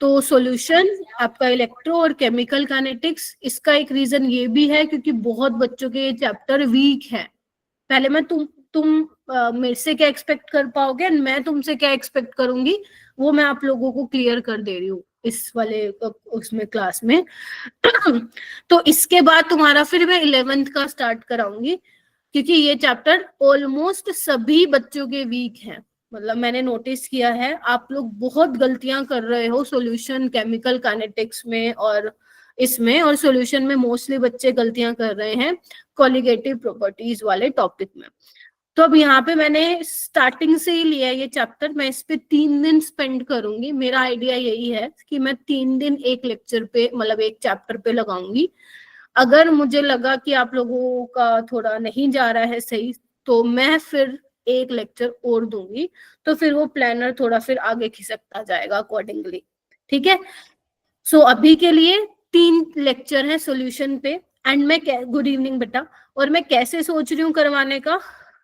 तो सॉल्यूशन आपका इलेक्ट्रो और केमिकल काइनेटिक्स, इसका एक रीजन ये भी है क्योंकि बहुत बच्चों के ये चैप्टर वीक है। पहले मैं तुम मेरे से क्या एक्सपेक्ट कर पाओगे एंड मैं तुमसे क्या एक्सपेक्ट करूंगी वो मैं आप लोगों को क्लियर कर दे रही हूँ इस वाले उसमें क्लास में। तो इसके बाद तुम्हारा फिर मैं 11th का स्टार्ट कराऊंगी क्योंकि ये चैप्टर ऑलमोस्ट सभी बच्चों के वीक हैं। मतलब मैंने नोटिस किया है आप लोग बहुत गलतियां कर रहे हो सॉल्यूशन केमिकल काइनेटिक्स में और इसमें, और सॉल्यूशन में मोस्टली बच्चे गलतियां कर रहे हैं कॉलिगेटिव प्रॉपर्टीज वाले टॉपिक में। तो अब यहाँ पे मैंने स्टार्टिंग से ही लिया ये चैप्टर, मैं इस पे 3 दिन स्पेंड करूंगी। मेरा आइडिया यही है कि मैं 3 दिन एक लेक्चर पे मतलब एक चैप्टर पे लगाऊंगी। अगर मुझे लगा कि आप लोगों का थोड़ा नहीं जा रहा है सही तो मैं फिर एक लेक्चर और दूंगी, तो फिर वो प्लानर थोड़ा फिर आगे खिसकता जाएगा अकॉर्डिंगली। ठीक है, सो अभी के लिए 3 लेक्चर है सॉल्यूशन पे। एंड मैं गुड इवनिंग बेटा। और मैं कैसे सोच रही हूँ करवाने का,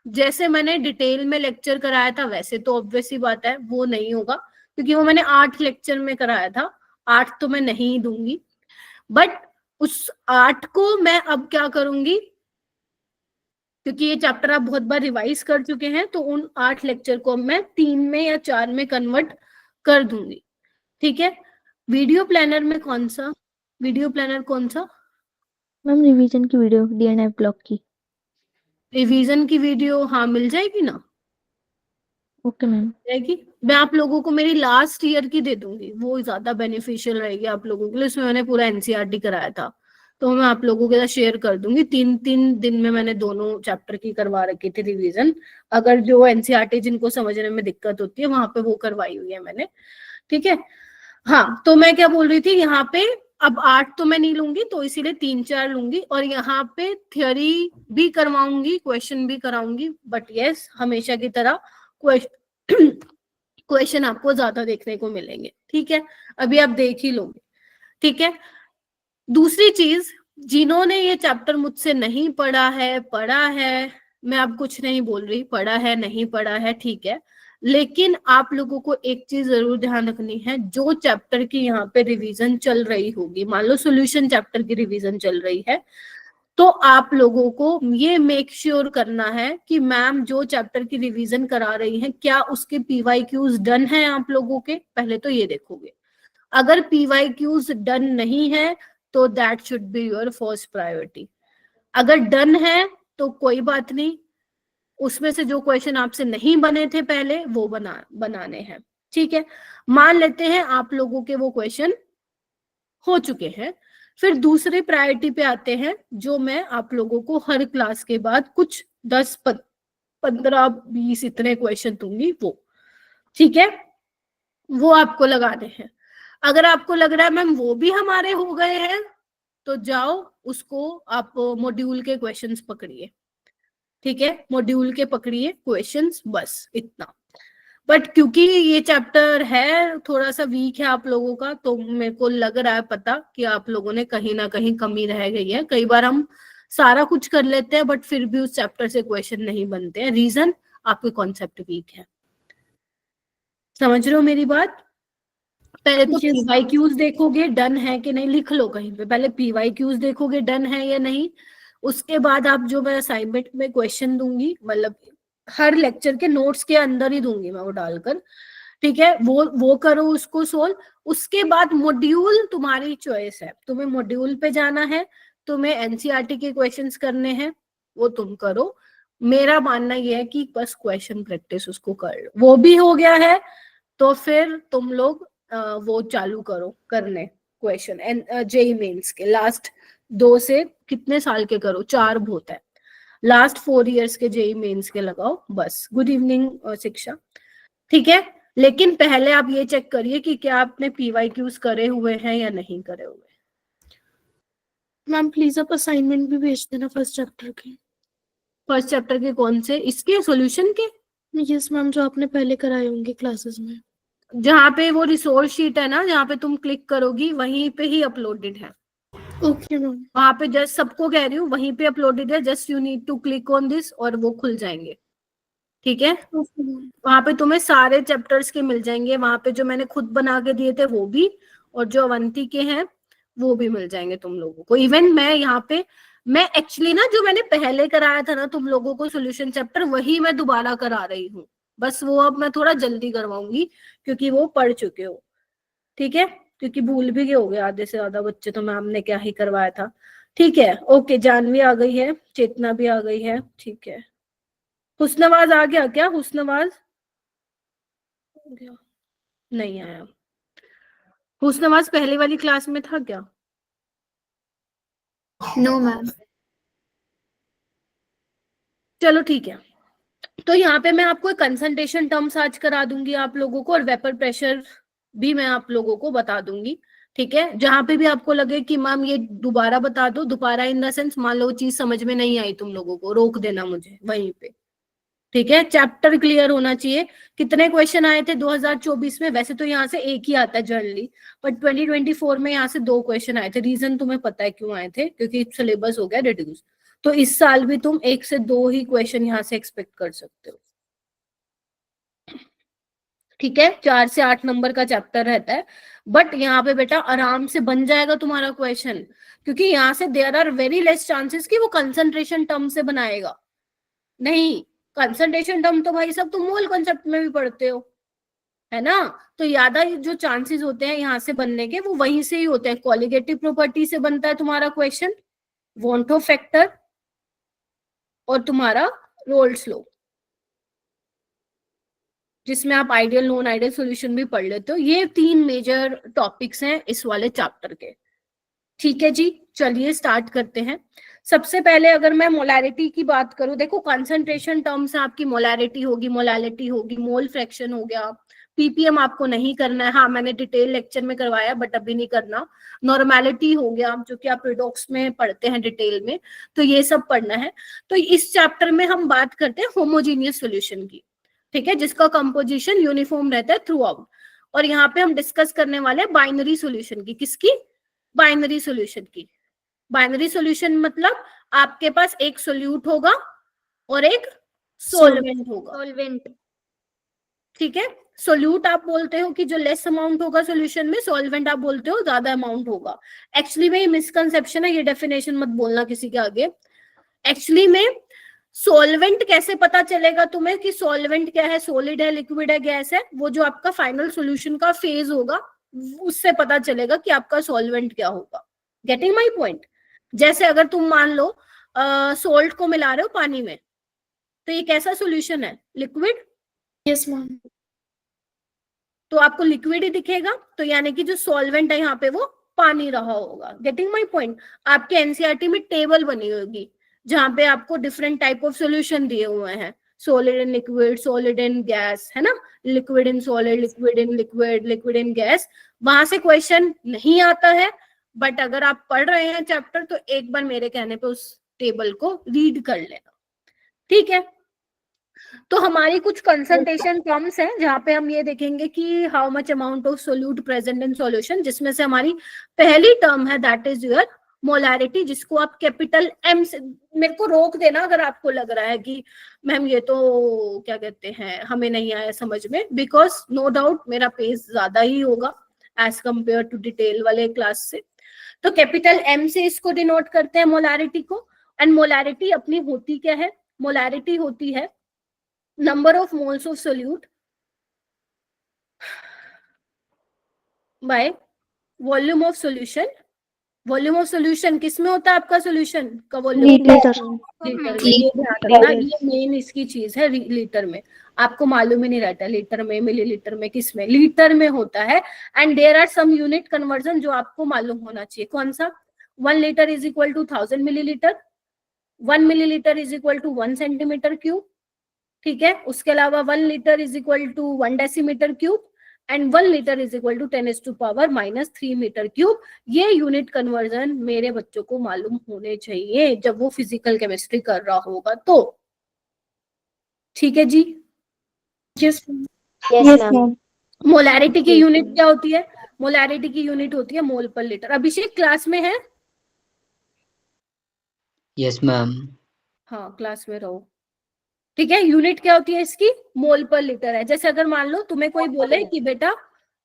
जैसे मैंने डिटेल में लेक्चर कराया था वैसे तो ऑब्वियस ही बात है वो नहीं होगा क्योंकि वो मैंने 8 लेक्चर में कराया था, 8 तो मैं नहीं दूंगी। बट उस 8 को मैं अब क्या करूंगी, क्योंकि ये चैप्टर आप बहुत बार रिवाइज कर चुके हैं, तो उन 8 लेक्चर को मैं 3 में या 4 में कन्वर्ट कर दूंगी। ठीक है, वीडियो प्लानर में कौन सा, वीडियो प्लानर कौन सा? मैम रिवीजन की वीडियो डीएनएफ ब्लॉक की। रिवीजन की वीडियो हाँ मिल जाएगी ना? Okay ma'am. रहेगी। मैं आप लोगों को मेरी लास्ट ईयर की दे दूंगी, वो ज्यादा बेनिफिशियल रहेगी आप लोगों के लिए। उसमें मैंने पूरा एनसीईआरटी कराया था तो मैं आप लोगों के साथ शेयर कर दूंगी। 3 दिन में मैंने दोनों चैप्टर की करवा रखी थी रिवीजन। अगर जो एनसीईआरटी जिनको समझने में दिक्कत होती है वहां पे वो करवाई हुई है मैंने। ठीक है, हाँ तो मैं क्या बोल रही थी, यहाँ पे अब 8 तो मैं नहीं लूंगी तो इसीलिए 3-4 लूंगी, और यहाँ पे थ्योरी भी करवाऊंगी क्वेश्चन भी कराऊंगी। बट यस हमेशा की तरह क्वेश्चन आपको ज्यादा देखने को मिलेंगे। ठीक है, अभी आप देख ही लोगे। ठीक है, दूसरी चीज, जिन्होंने ये चैप्टर मुझसे नहीं पढ़ा है, मैं अब कुछ नहीं बोल रही पढ़ा है नहीं पढ़ा है, ठीक है, लेकिन आप लोगों को एक चीज जरूर ध्यान रखनी है। जो चैप्टर की यहाँ पे रिवीजन चल रही होगी, मान लो सॉल्यूशन चैप्टर की रिवीजन चल रही है, तो आप लोगों को ये मेक श्योर करना है कि मैम जो चैप्टर की रिवीजन करा रही है क्या उसके पीवाईक्यूज डन है आप लोगों के, पहले तो ये देखोगे। अगर पीवाईक्यूज डन नहीं है तो that should be your first priority. अगर डन है तो कोई बात नहीं, उसमें से जो क्वेश्चन आपसे नहीं बने थे पहले वो बनाने हैं। ठीक है, मान लेते हैं आप लोगों के वो क्वेश्चन हो चुके हैं, फिर दूसरे प्रायोरिटी पे आते हैं जो मैं आप लोगों को हर क्लास के बाद कुछ 10-15-20 इतने क्वेश्चन दूंगी वो। ठीक है, वो आपको लगाने हैं। अगर आपको लग रहा है मैम वो भी हमारे हो गए हैं तो जाओ उसको आप मॉड्यूल के क्वेश्चंस पकड़िए। ठीक है, मॉड्यूल के पकड़िए क्वेश्चंस, बस इतना। बट क्योंकि ये चैप्टर है थोड़ा सा वीक है आप लोगों का, तो मेरे को लग रहा है पता कि आप लोगों ने कहीं ना कहीं कमी रह गई है। कई बार हम सारा कुछ कर लेते हैं बट फिर भी उस चैप्टर से क्वेश्चन नहीं बनते हैं, रीजन आपके कॉन्सेप्ट वीक है। समझ रहे हो मेरी बात? पहले तो पीवाईक्यूज देखोगे डन है कि नहीं, लिख लो कहीं पे, पहले पीवाईक्यूज देखोगे डन है या नहीं। उसके बाद आप जो मैं असाइनमेंट में क्वेश्चन दूंगी, मतलब हर लेक्चर के नोट्स के अंदर ही दूंगी मैं वो डालकर, ठीक है, वो करो उसको सोल्व। उसके बाद मॉड्यूल तुम्हारी चॉइस है, तुम्हें मॉड्यूल पे जाना है, तुम्हें एनसीईआरटी के क्वेश्चंस करने हैं वो तुम करो। मेरा मानना यह है कि बस क्वेश्चन प्रैक्टिस उसको कर लो। वो भी हो गया है तो फिर तुम लोग वो चालू करो करने क्वेश्चन एंड जेई मेंस के लास्ट 2 से कितने साल के करो, 4 बहुत है, लास्ट 4 इयर्स के जेई मेंस के लगाओ बस। गुड इवनिंग शिक्षा। ठीक है, लेकिन पहले आप ये चेक करिए कि क्या आपने पीवाईक्यूज करे हुए हैं या नहीं करे हुए। मैम प्लीज आप असाइनमेंट भी भेज देना फर्स्ट चैप्टर के। फर्स्ट चैप्टर के कौन से, इसके सॉल्यूशन के? यस मैम, जो आपने पहले कराए होंगे क्लासेस में। जहाँ पे वो रिसोर्स शीट है ना, जहाँ पे तुम क्लिक करोगी वहीं पे ही अपलोडेड है। Okay ma'am. वहां पे जस्ट सबको कह रही हूँ वहीं पे अपलोडेड है, just you need to click on this और वो खुल जाएंगे। ठीक है, ओके मैम। वहां पे तुम्हें सारे चैप्टर्स के मिल जाएंगे, वहां पे जो मैंने खुद बना के दिए थे वो भी, और जो अवंती के हैं वो भी मिल जाएंगे तुम लोगों को। इवन मैं यहाँ पे, मैं एक्चुअली ना जो मैंने पहले कराया था ना तुम लोगों को सॉल्यूशन चैप्टर, वही मैं दोबारा करा रही हूँ, बस वो अब मैं थोड़ा जल्दी करवाऊंगी क्योंकि वो पढ़ चुके हो, ठीक है, क्योंकि भूल भी गए हो गए आधे से ज्यादा बच्चे तो मैम ने क्या ही करवाया था। ठीक है, ओके, जानवी आ गई है, चेतना भी आ गई है, ठीक है। हुस्नवाज आ गया क्या? हुस्नवाज नहीं आया। हुस्नवाज पहले वाली क्लास में था क्या? No ma'am. चलो ठीक है, तो यहाँ पे मैं आपको कंसंट्रेशन टर्म्स आज करा दूंगी आप लोगों को, और वेपर प्रेशर भी मैं आप लोगों को बता दूंगी, ठीक है। जहां पे भी आपको लगे कि मैम ये दोबारा बता दो, दोबारा इन द सेंस मान लो चीज समझ में नहीं आई तुम लोगों को, रोक देना मुझे वहीं पे, ठीक है। चैप्टर क्लियर होना चाहिए। कितने क्वेश्चन आए थे 2024 में? वैसे तो यहाँ से एक ही आता है जनरली, बट 2024 में यहाँ से 2 क्वेश्चन आए थे। रीजन तुम्हें पता है क्यों आए थे? क्योंकि सिलेबस हो गया रिड्यूस, तो इस साल भी तुम 1 से 2 ही क्वेश्चन यहाँ से एक्सपेक्ट कर सकते हो, ठीक है। 4 से 8 नंबर का चैप्टर रहता है, बट यहाँ पे बेटा आराम से बन जाएगा तुम्हारा क्वेश्चन, क्योंकि यहाँ से there are very less chances कि वो कंसंट्रेशन टर्म से बनाएगा। नहीं, कंसंट्रेशन टर्म तो भाई सब तुम मोल कॉन्सेप्ट में भी पढ़ते हो, है ना। तो ज्यादा जो चांसेस होते हैं यहाँ से बनने के वो वहीं से ही होते हैं। कॉलिगेटिव प्रॉपर्टी से बनता है तुम्हारा क्वेश्चन, वॉन्टो फैक्टर, और तुम्हारा रोल्स लॉ, जिसमें आप आइडियल नॉन आइडियल सॉल्यूशन भी पढ़ लेते हो। ये 3 मेजर टॉपिक्स हैं इस वाले चैप्टर के, ठीक है जी। चलिए स्टार्ट करते हैं। सबसे पहले अगर मैं मोलैरिटी की बात करूं, देखो कंसंट्रेशन टर्म्स आपकी मोलैरिटी होगी, मोलैलिटी होगी, मोल फ्रैक्शन हो गया, पीपीएम आपको नहीं करना है, हाँ मैंने डिटेल लेक्चर में करवाया बट अभी नहीं करना। नॉर्मेलिटी हो गया जो कि आप रिडॉक्स में पढ़ते हैं डिटेल में, तो ये सब पढ़ना है। तो इस चैप्टर में हम बात करते हैं होमोजीनियस सॉल्यूशन की, ठीक है, जिसका कंपोजिशन यूनिफॉर्म रहता है थ्रू आउट। और यहाँ पे हम डिस्कस करने वाले हैं बाइनरी सॉल्यूशन की। किसकी? बाइनरी सॉल्यूशन की। बाइनरी सॉल्यूशन मतलब आपके पास एक सोल्यूट होगा और एक सोलवेंट होगा, सॉल्वेंट। ठीक है। सोल्यूट आप बोलते हो कि जो लेस अमाउंट होगा सॉल्यूशन में, सोलवेंट आप बोलते हो ज्यादा अमाउंट होगा। एक्चुअली में ये मिसकंसेप्शन है, ये डेफिनेशन मत बोलना किसी के आगे। एक्चुअली में सोलवेंट कैसे पता चलेगा तुम्हें कि सोलवेंट क्या है, सॉलिड है, लिक्विड है, गैस है? वो जो आपका फाइनल सॉल्यूशन का फेज होगा उससे पता चलेगा कि आपका सॉल्वेंट क्या होगा। Getting my point? जैसे अगर तुम मान लो सोल्ट को मिला रहे हो पानी में, तो ये कैसा सॉल्यूशन है? लिक्विड। Yes ma'am. तो आपको लिक्विड ही दिखेगा, तो यानी कि जो सॉल्वेंट है यहाँ पे वो पानी रहा होगा। Getting my point? आपके एनसीईआरटी में टेबल बनी होगी जहां पे आपको डिफरेंट टाइप ऑफ सॉल्यूशन दिए हुए हैं, solid in liquid, solid in gas, है ना, liquid in solid, liquid in liquid, liquid in gas. वहां से क्वेश्चन नहीं आता है, बट अगर आप पढ़ रहे हैं चैप्टर तो एक बार मेरे कहने पे उस टेबल को रीड कर लेना, ठीक है। तो हमारी कुछ कंसंट्रेशन टर्म्स हैं जहां पे हम ये देखेंगे कि how much amount of solute present in solution, जिसमें से हमारी पहली टर्म है दैट इज योर मोलैरिटी, जिसको आप कैपिटल एम से, मेरे को रोक देना अगर आपको लग रहा है कि मैम ये तो क्या कहते हैं हमें नहीं आया समझ में, बिकॉज नो डाउट मेरा पेज ज्यादा ही होगा एज कंपेयर टू डिटेल वाले क्लास से। तो कैपिटल एम से इसको डिनोट करते हैं मोलैरिटी को। एंड मोलैरिटी अपनी होती क्या है? मोलैरिटी होती है number of moles of solute by volume of solution। Volume of solution किसमें होता है? आपका सॉल्यूशन का वॉल्यूम लीटर। लीटर में। ये ध्यान रखना, ये मेन इसकी चीज है, लीटर में। आपको मालूम ही नहीं रहता लीटर में, मिलीलीटर में, किस में? लीटर में होता है। And there are some unit conversion जो आपको मालूम होना चाहिए। कौन सा? 1 litre is equal to 1000 millilitre, 1 millilitre is equal to 1 centimetre cube, ठीक है। उसके अलावा 1 litre is equal to 1 decimetre cube and 1 litre is equal to 10⁻³ metre cube. ये यूनिट कन्वर्जन मेरे बच्चों को मालूम होने चाहिए जब वो फिजिकल केमिस्ट्री कर रहा होगा तो, ठीक है जी। Yes ma'am. मोलैरिटी की यूनिट क्या होती है? मोलैरिटी की यूनिट होती है मोल पर लीटर। अभिषेक क्लास में है? Yes ma'am. हाँ क्लास में रहो। ठीक है, यूनिट क्या होती है इसकी, मोल पर लीटर है। जैसे अगर मान लो तुम्हें कोई बोले कि बेटा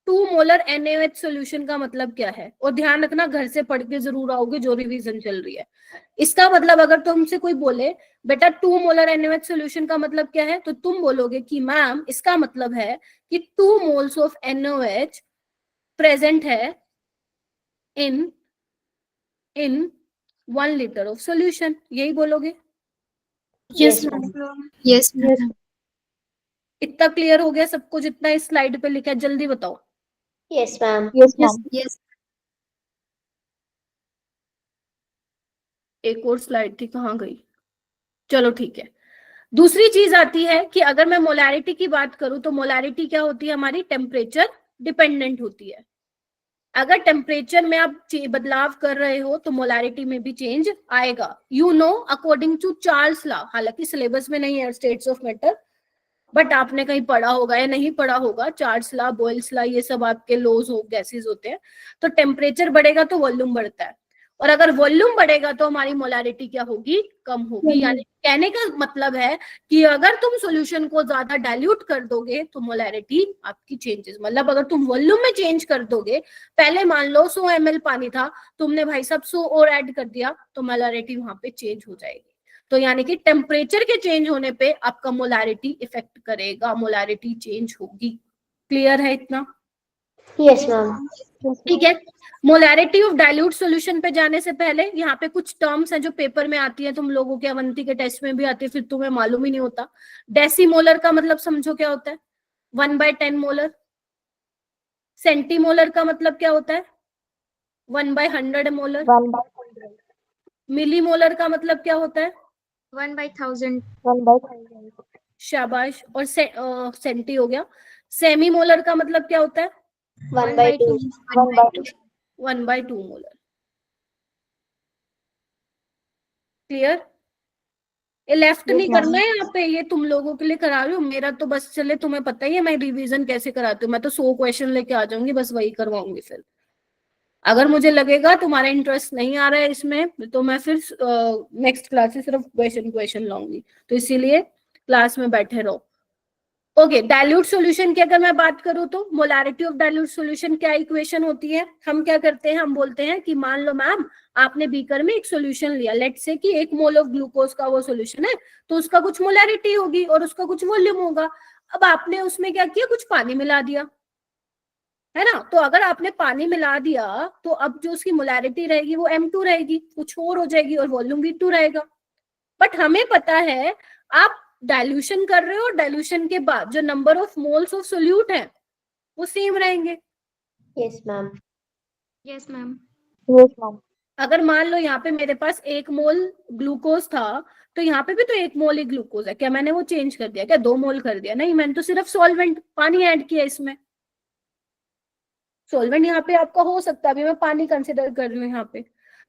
2 मोलर NaOH सोल्यूशन का मतलब क्या है, और ध्यान रखना घर से पढ़ के जरूर आओगे जो रिवीजन चल रही है। इसका मतलब अगर तुमसे कोई बोले बेटा 2 मोलर NaOH सोल्यूशन का मतलब क्या है, तो तुम बोलोगे कि मैम इसका मतलब है कि 2 मोल्स ऑफ NaOH प्रेजेंट है इन 1 लीटर ऑफ सोल्यूशन, यही बोलोगे। Yes, ma'am. Yes, ma'am. इतना क्लियर हो गया सबको जितना इस स्लाइड पे लिखा है, जल्दी बताओ। Yes, ma'am. Yes, Yes, ma'am. yes. एक और स्लाइड थी, कहाँ गई, चलो ठीक है। दूसरी चीज आती है कि अगर मैं मोलैरिटी की बात करूं तो मोलैरिटी क्या होती है हमारी, टेम्परेचर डिपेंडेंट होती है। अगर टेम्परेचर में आप बदलाव कर रहे हो तो मोलैरिटी में भी चेंज आएगा। You know according to Charles law, हालांकि सिलेबस में नहीं है स्टेट्स ऑफ मैटर, बट आपने कहीं पढ़ा होगा या नहीं पढ़ा होगा, चार्ल्स लॉ, बॉयल्स लॉ, ये सब आपके लॉज हो, गैसेस होते हैं। तो टेम्परेचर बढ़ेगा तो वॉल्यूम बढ़ता है, और अगर वॉल्यूम बढ़ेगा तो हमारी मोलैरिटी क्या होगी, कम होगी। यानी कहने का मतलब है कि अगर तुम सॉल्यूशन को ज्यादा डाइल्यूट कर दोगे तो मोलैरिटी आपकी चेंजेस, मतलब अगर तुम वॉल्यूम में चेंज कर दोगे, पहले मान लो 100 ml पानी था, तुमने भाई साहब 100 और ऐड कर दिया, तो मोलैरिटी वहां पे चेंज हो जाएगी। तो यानी कि टेम्परेचर के चेंज होने पे आपका मोलैरिटी इफेक्ट करेगा, मोलैरिटी चेंज होगी। क्लियर है इतना? Yes, ma'am. ठीक है। मोलैरिटी ऑफ डाइल्यूट सॉल्यूशन पे जाने से पहले यहाँ पे कुछ टर्म्स हैं जो पेपर में आती है, तुम लोगों के अवंती के टेस्ट में भी आती है, फिर तुम्हें मालूम ही नहीं होता। डेसीमोलर का मतलब समझो क्या होता है, 1/10 मोलर। सेंटीमोलर का मतलब क्या होता है, 1/100 मोलर। 1/100. मिलीमोलर का मतलब क्या होता है, 1/1000. 1/1000. शाबाश। और सेंटी हो गया। सेमी मोलर का मतलब क्या होता है, 1/2. 1/2. 1/2 मोलर। क्लियर? ये लेफ्ट नहीं करना है यहाँ पे, ये तुम लोगों के लिए करा रही हूँ, मेरा तो बस चले, तुम्हें पता ही है मैं रिवीजन कैसे कराती हूँ, मैं तो 100 क्वेश्चन लेके आ जाऊंगी, बस वही करवाऊंगी। फिर अगर मुझे लगेगा तुम्हारा इंटरेस्ट नहीं आ रहा है इसमें तो मैं फिर नेक्स्ट क्लास से सिर्फ क्वेश्चन लाऊंगी, तो इसीलिए क्लास में बैठे रहो। ओके, डाइल्यूट सॉल्यूशन की अगर मैं बात करूं तो मोलैरिटी ऑफ डाइल्यूट सॉल्यूशन क्या इक्वेशन होती है, हम क्या करते हैं, हम बोलते हैं कि मान लो मैम आपने बीकर में एक सॉल्यूशन लिया, लेट्स से कि 1 मोल ऑफ ग्लूकोज का वो सॉल्यूशन है, तो उसका कुछ मोलैरिटी होगी और उसका कुछ वॉल्यूम होगा। अब आपने उसमें क्या किया, कुछ पानी मिला दिया, है ना। तो अगर आपने पानी मिला दिया तो अब जो उसकी मोलैरिटी रहेगी वो M2 रहेगी, कुछ और हो जाएगी, और वॉल्यूम V2 रहेगा। बट हमें पता है आप डाइल्यूशन कर रहे हो, डाइल्यूशन के बाद जो number of moles of solute है वो सेम रहेंगे। Yes, ma'am. Yes, ma'am. Yes, ma'am. अगर मान लो यहाँ पे मेरे पास 1 मोल ग्लूकोज था, तो यहाँ पे भी तो 1 मोल ही ग्लूकोज है, क्या मैंने वो चेंज कर दिया, क्या 2 मोल कर दिया? नहीं, मैंने तो सिर्फ सॉल्वेंट पानी ऐड किया इसमें। सॉल्वेंट यहाँ पे आपका हो सकता है, अभी मैं पानी कंसिडर कर रही हूँ यहाँ पे।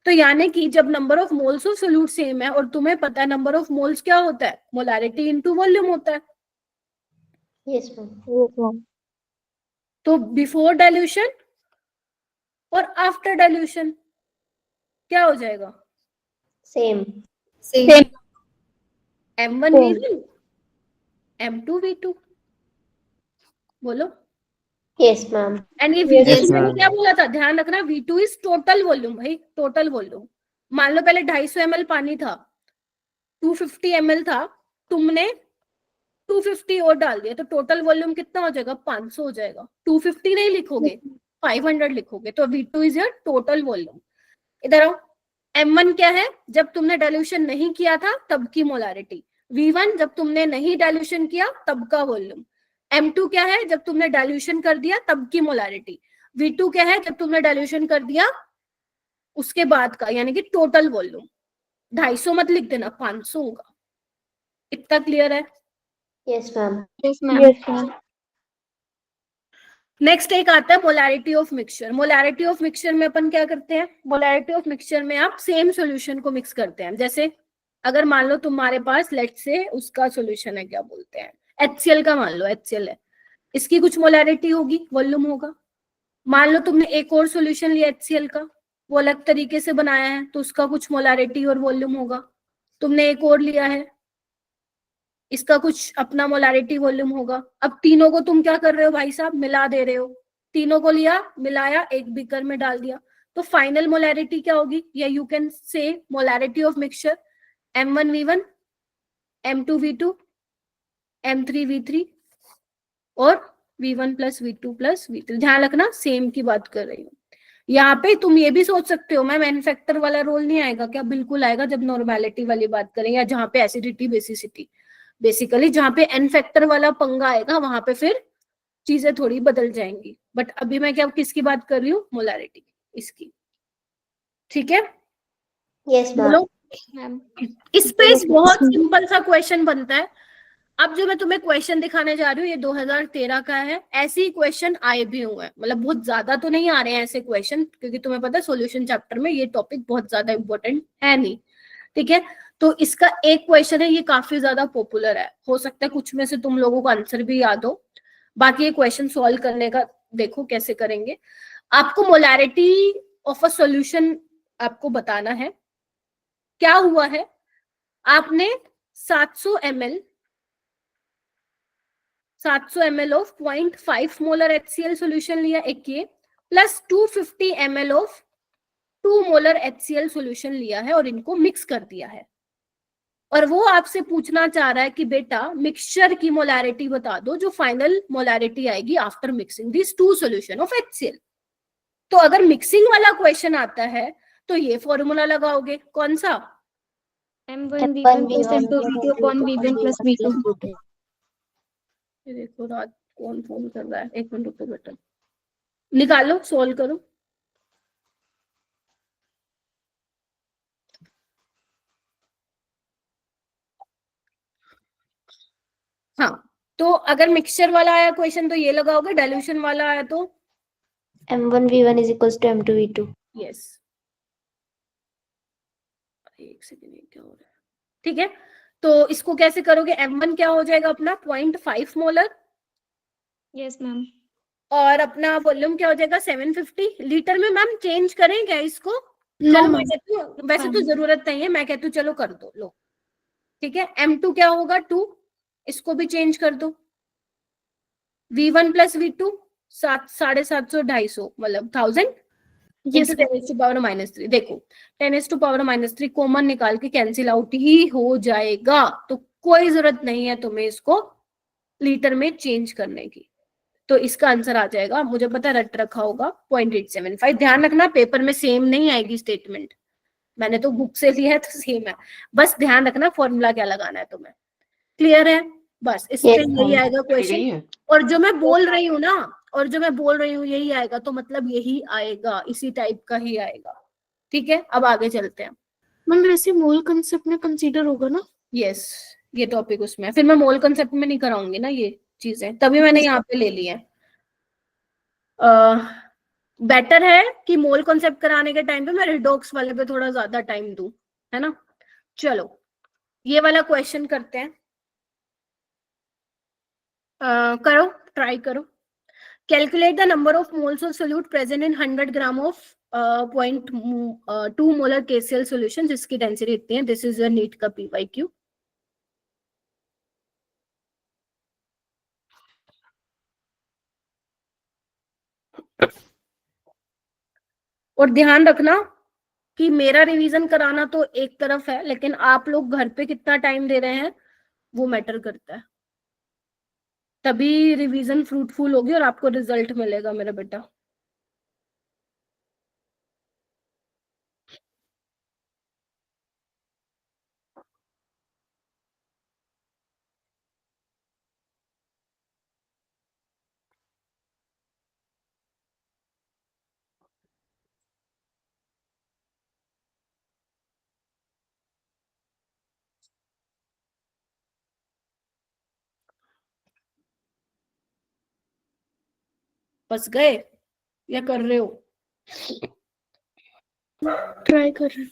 तो यानी कि जब number of moles of solute same है, और तुम्हें पता है नंबर ऑफ मोल्स क्या होता है, मोलैरिटी इनटू वॉल्यूम होता है। Yes, ma'am. Yes, ma'am. तो बिफोर डाइल्यूशन और आफ्टर डाइल्यूशन क्या हो जाएगा, Same. Same. M1 V1 M2 V2, बोलो। Yes, ma'am. एंड ये Yes, V2 मैंने ma'am. क्या बोला था, ध्यान रखना, V2 इज टोटल वॉल्यूम भाई, टोटल वॉल्यूम। मान लो पहले 250 ml पानी था, 250 ml था, तुमने 250 और डाल दिया, तो टोटल वॉल्यूम कितना हो जाएगा, 500 हो जाएगा। 250 नहीं लिखोगे, 500 लिखोगे, तो V2 is your total volume. इधर आओ, M1 क्या है, जब तुमने डाइल्यूशन नहीं किया था तब की मोलैरिटी। V1 जब तुमने नहीं डाइल्यूशन किया तब का वॉल्यूम। M2 क्या है, जब तुमने डाइल्यूशन कर दिया तब की मोलैरिटी। V2 क्या है, जब तुमने डाइल्यूशन कर दिया उसके बाद का, यानी कि टोटल वॉल्यूम। 250 मत लिख देना, 500 होगा। इतना क्लियर है? Yes, ma'am. Yes, ma'am. Yes, ma'am. Next एक आता है molarity of mixture. Molarity of mixture में अपन क्या करते हैं, मोलैरिटी ऑफ मिक्सचर में आप सेम सॉल्यूशन को मिक्स करते हैं। जैसे अगर मान लो तुम्हारे पास लेट्स से उसका सॉल्यूशन है, क्या बोलते हैं, HCl का, मान लो HCl है, इसकी कुछ मोलैरिटी होगी, वॉल्यूम होगा। मान लो तुमने एक और सॉल्यूशन लिया HCl का, वो अलग तरीके से बनाया है, तो उसका कुछ मोलैरिटी और वॉल्यूम होगा। तुमने एक और लिया है, इसका कुछ अपना मोलारिटी वॉल्यूम होगा। अब तीनों को तुम क्या कर रहे हो भाई साहब, मिला दे रहे हो, तीनों को लिया, मिलाया, एक बीकर में डाल दिया, तो फाइनल मोलारिटी क्या होगी, या यू कैन से molarity of mixture M1V1, M2V2, M3V3 और V1 plus V2 plus V3। ध्यान रखना सेम की बात कर रही हूँ। यहाँ पे तुम ये भी सोच सकते हो मैम एन फैक्टर वाला रोल नहीं आएगा क्या, बिल्कुल आएगा जब नॉर्मेलिटी वाली बात करें, या जहाँ पे एसिडिटी बेसिसिटी, बेसिकली जहाँ पे एन फैक्टर वाला पंगा आएगा वहां पे फिर चीजें थोड़ी बदल जाएंगी। बट अभी मैं क्या किसकी बात कर रही हूँ, मोलारिटी इसकी, ठीक है। Yes, ma'am. बोलो, मैम इस पे बहुत सिंपल सा क्वेश्चन बनता है। अब जो मैं तुम्हें क्वेश्चन दिखाने जा रही हूँ ये 2013 का है, ऐसे ही क्वेश्चन आए भी हुए हैं, मतलब बहुत ज्यादा तो नहीं आ रहे हैं ऐसे क्वेश्चन, क्योंकि तुम्हें पता है सॉल्यूशन चैप्टर में ये टॉपिक बहुत ज्यादा इंपॉर्टेंट है नहीं, ठीक है। तो इसका एक क्वेश्चन है, ये काफी ज्यादा पॉपुलर है, हो सकता है कुछ में से तुम लोगों को आंसर भी याद हो। बाकी ये क्वेश्चन सॉल्व करने का देखो कैसे करेंगे। आपको मोलारिटी ऑफ अ सॉल्यूशन आपको बताना है। क्या हुआ है, आपने 700 ml of 0.5 molar HCl solution लिया एक ये, plus 250 ml of 2 molar HCl solution लिया है और इनको मिक्स कर दिया है। और वो आपसे पूछना चाह रहा है कि बेटा मिक्सचर की मोलारिटी बता दो जो फाइनल मोलारिटी आएगी after mixing this two solution of HCl। तो अगर मिक्सिंग वाला क्वेश्चन आता है तो ये फॉर्मूला लगाओगे, कौन सा, M1V1 plus M2V2 upon V1 plus V2। ये देखो रात कौन फोन कर रहा है, एक मिनट रुको बेटा, निकालो सोल्व करो। हाँ, तो अगर मिक्सचर वाला आया क्वेश्चन तो ये लगाओगे, डाइल्यूशन वाला आया तो M1V1 is equals to M2V2. Yes. एक सेकेंड, क्या हो रहा है, ठीक है। तो इसको कैसे करोगे, M1 क्या हो जाएगा अपना 0.5 मोलर, यस मैम। और अपना वॉल्यूम क्या हो जाएगा 750 लीटर में। मैम चेंज करें क्या इसको, चलो मैं कहती हूँ वैसे तो जरूरत नहीं है, मैं कहती हूँ चलो कर दो, लो ठीक है। M2 क्या होगा 2, इसको भी चेंज कर दो। V1 प्लस V2 750 250 मतलब 1000 10⁻³ देखो 10⁻³ कॉमन निकाल के कैंसिल आउट ही हो जाएगा, तो कोई जरूरत नहीं है तुम्हें इसको लीटर में चेंज करने की। तो इसका आंसर आ जाएगा, मुझे पता है रट रखा होगा 0.875। ध्यान रखना पेपर में सेम नहीं आएगी स्टेटमेंट, मैंने तो बुक से लिया है तो सेम है, बस ध्यान रखना फॉर्मूला क्या लगाना है तुम्हें। क्लियर है, बस इस पे यही आएगा क्वेश्चन। और जो मैं बोल रही हूँ ना, और जो मैं बोल रही हूँ यही आएगा, तो मतलब यही आएगा, इसी टाइप का ही आएगा, ठीक है। अब आगे चलते हैं। मैम वैसे मोल कंसेप्ट में कंसीडर होगा ना? यस, ये टॉपिक उसमें है, फिर मैं मोल कंसेप्ट में नहीं कराऊंगी ना ये चीजें, तभी मैंने यहाँ पे ले ली है। बेटर है कि मोल कॉन्सेप्ट कराने के टाइम पे मैं रिडॉक्स वाले पे थोड़ा ज्यादा टाइम दूं, है ना। चलो ये वाला क्वेश्चन करते हैं, करो ट्राई करो। Calculate the number of moles of solute present in 100 gram of 0.2 molar KCl solution जिसकी डेंसिटी इतनी है। दिस इज योर नीट का PYQ। और ध्यान रखना कि मेरा रिवीजन कराना तो एक तरफ है, लेकिन आप लोग घर पे कितना टाइम दे रहे हैं वो मैटर करता है, तभी रिवीजन फ्रूटफुल होगी और आपको रिजल्ट मिलेगा मेरा बेटा। बस गए या कर रहे हो, ट्राई कर रहे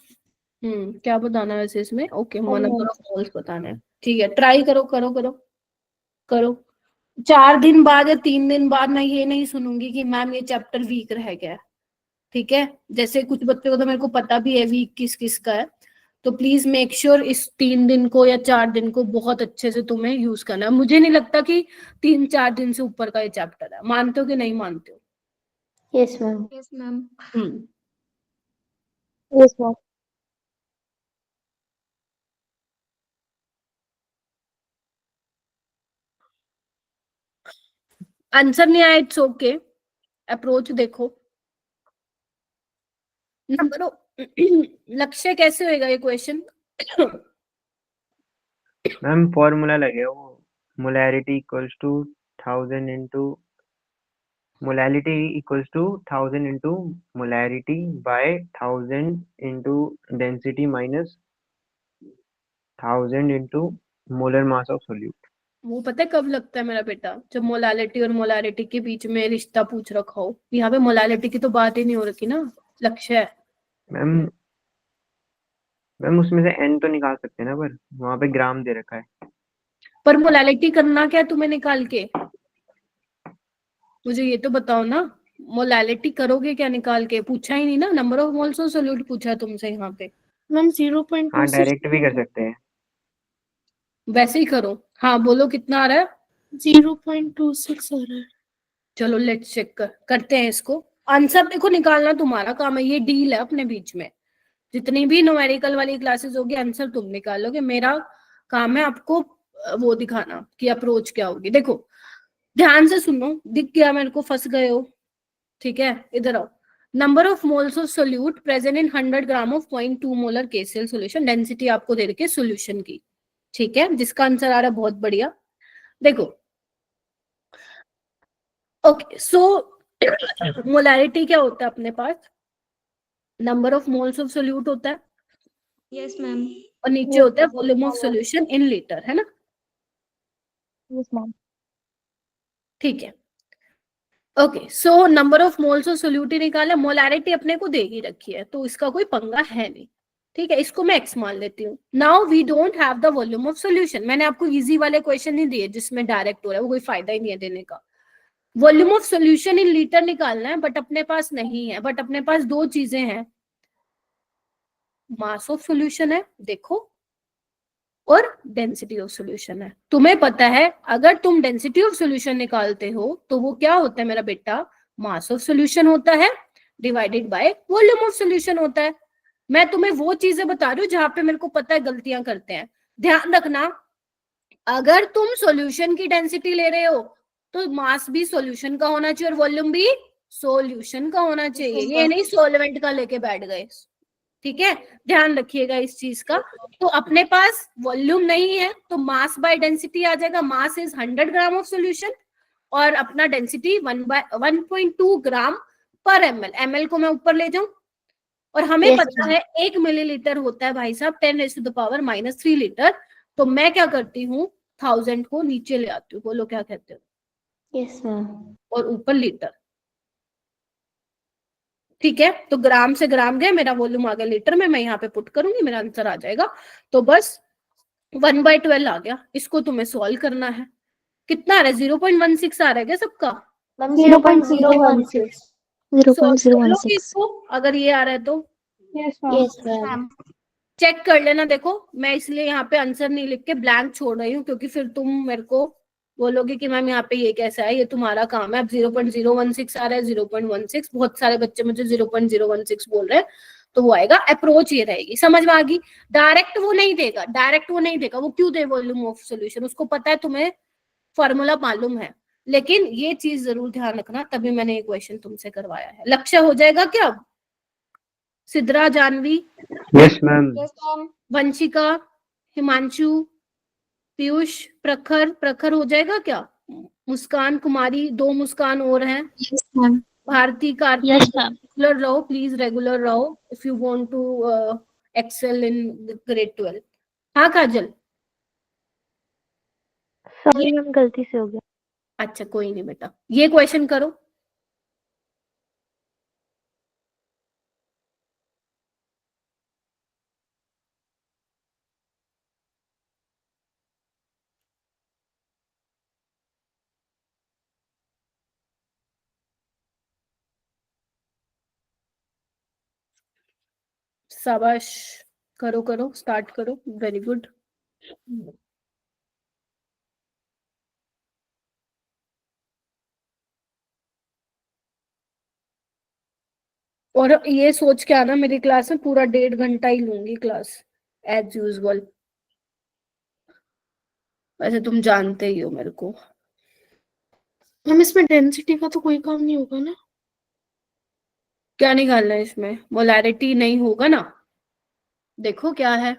हैं। क्या बताना है वैसे इसमें, ओके नंबर ऑफ मोल्स बताना है, ठीक है। ट्राई करो करो करो करो। 4 दिन बाद या 3 दिन बाद मैं ये नहीं सुनूंगी कि मैम ये चैप्टर वीक रह गया, ठीक है। जैसे कुछ बच्चों को तो मेरे को पता भी है वीक किस किस का है, तो प्लीज मेक श्योर इस 3 दिन को या 4 दिन को बहुत अच्छे से तुम्हें यूज करना है। मुझे नहीं लगता कि 3-4 दिन से ऊपर का ये चैप्टर है। मानते हो कि नहीं मानते हो? Yes, ma'am. Yes, ma'am. Hmm Yes, ma'am. Answer नहीं आया, इट्स ओके। अप्रोच देखो। नंबर लक्ष्य कैसे होएगा ये क्वेश्चन? मैम फॉर्मूला लगे वो, molarity equals to 1000 into molality equals to 1000 into molarity by 1000 into density minus 1000 into molar mass of solute. वो पता है कब लगता है मेरा बेटा? जब मोलालिटी और मोलारिटी के बीच में रिश्ता पूछ रखा हो। यहाँ पे मोलालिटी की तो बात ही नहीं हो रखी ना, लक्ष्य है। मैम मैम उसमें से n तो निकाल सकते हैं ना, पर वहां पे ग्राम दे रखा है। पर मोलालिटी करना क्या है तुम्हें निकाल के? मुझे ये तो बताओ ना, मोलालिटी करोगे क्या निकाल के? पूछा ही नहीं ना, number of moles of solute पूछा तुमसे यहाँ पे। मैम हाँ 0.26 डायरेक्ट भी कर सकते हैं। वैसे ही करो। हाँ बोलो कितना आ रहा है? 0.26 आ रहा है। चलो लेट्स चेक करते हैं इसको। आंसर देखो निकालना तुम्हारा काम है, ये डील है अपने बीच में। जितनी भी न्यूमेरिकल वाली क्लासेस होगी आंसर तुम निकालोगे, मेरा काम है आपको वो दिखाना कि अप्रोच क्या होगी। देखो ध्यान से सुनो, दिख गया मेरे को? फंस गए हो? ठीक है, इधर आओ। Number of moles of solute present in 100 gram of 0.2 molar KCL solution, density आपको दे रखी है सोल्यूशन की। ठीक है, जिसका आंसर आ रहा है बहुत बढ़िया। देखो ओके, सो मोलैरिटी क्या होता है अपने पास? Number of moles of solute होता है, Yes, ma'am. और नीचे होता है volume of solution in litre, है ना? Yes, ma'am. ठीक है, okay. So number of moles of solute ही निकाला, मोलैरिटी अपने को दे ही रखी है, तो इसका कोई पंगा है नहीं। ठीक है, इसको मैं एक्स मान लेती हूँ। Now we don't have the volume of solution. मैंने आपको इजी वाले क्वेश्चन नहीं दिए जिसमें डायरेक्ट हो रहा है, वो कोई फायदा ही नहीं है देने का। Volume of solution in litre निकालना है, बट अपने पास नहीं है। बट अपने पास दो चीजें हैं, मास ऑफ सोल्यूशन है देखो, और डेंसिटी ऑफ सोल्यूशन है। तुम्हें पता है अगर तुम डेंसिटी ऑफ सोल्यूशन निकालते हो तो वो क्या होता है मेरा बेटा? मास ऑफ सोल्यूशन होता है divided by volume of solution होता है। मैं तुम्हें वो चीजें बता रही हूँ जहां पे मेरे को पता है गलतियां करते हैं। ध्यान रखना, अगर तुम सॉल्यूशन की डेंसिटी ले रहे हो तो मास भी सॉल्यूशन का होना चाहिए और वॉल्यूम भी सॉल्यूशन का होना चाहिए। ये नहीं सॉल्वेंट का लेके बैठ गए। ठीक है, ध्यान रखिएगा इस चीज का। तो अपने पास वॉल्यूम नहीं है तो मास बाय डेंसिटी आ जाएगा। Mass is 100 gram of solution और अपना डेंसिटी 1.2 ग्राम पर ml। ml को मैं ऊपर ले जाऊं, और हमें Yes, पता है 1 मिलीलीटर होता है भाई साहब 10⁻³ लीटर। तो मैं क्या करती हूँ, 1000 को नीचे ले आती हूँ। बोलो क्या कहते हो? yes, ma'am. और ऊपर लीटर। ठीक है, तो ग्राम से ग्राम गए, मेरा वॉल्यूम आ गया लीटर में। मैं यहाँ पे पुट करूंगी, मेरा आंसर आ जाएगा। तो बस 1/12 आ गया। इसको तुम्हें सॉल्व करना है। कितना आ रहा है? 0.16 आ रहा है क्या सबका? Ma'am 0.016. बोलोगे 0.016. इसको अगर ये आ रहा है तो? Yes, ma'am. Yes, ma'am. Check कर लेना। देखो मैं इसलिए यहाँ पे आंसर नहीं लिख के ब्लैंक छोड़ रही हूँ, क्योंकि फिर तुम मेरे को बोलोगे कि मैम यहाँ पे ये कैसा है। ये तुम्हारा काम है। अब 0.016 आ रहा है, 0.16। बहुत सारे बच्चे मुझे 0.016 बोल रहे हैं, तो वो आएगा। अप्रोच ये रहेगी, समझ में आ गई? डायरेक्ट वो नहीं देगा, डायरेक्ट वो नहीं देगा। वो क्यों दे वॉल्यूम ऑफ सोल्यूशन? उसको पता है तुम्हें फॉर्मूला मालूम है। लेकिन ये चीज जरूर ध्यान रखना, तभी मैंने ये क्वेश्चन तुमसे करवाया है। लक्ष्य हो जाएगा क्या अब? Sidra, Janvi, yes ma'am. Yes, ma'am. Vanshika, Himanshu, Piyush, Prakhar. Prakhar हो जाएगा क्या? मुस्कान, कुमारी, 2 मुस्कान और हैं। Yes, ma'am. Bharti, Kartik. Yes, ma'am. Regular रहो प्लीज, रेगुलर रहो if you want to excel in grade 12। हाँ काजल? Sorry, मैम गलती से हो गया. अच्छा कोई नहीं बेटा, ये क्वेश्चन करो। शाबाश, करो करो, स्टार्ट करो, वेरी गुड। और ये सोच के आना मेरी क्लास में पूरा 1.5 घंटा ही लूंगी क्लास, एज यूजुअल। वैसे तुम जानते ही हो मेरे को। हम इसमें डेंसिटी का तो कोई काम नहीं होगा ना? क्या निकालना है इसमें? मोलैरिटी नहीं होगा ना? देखो क्या है,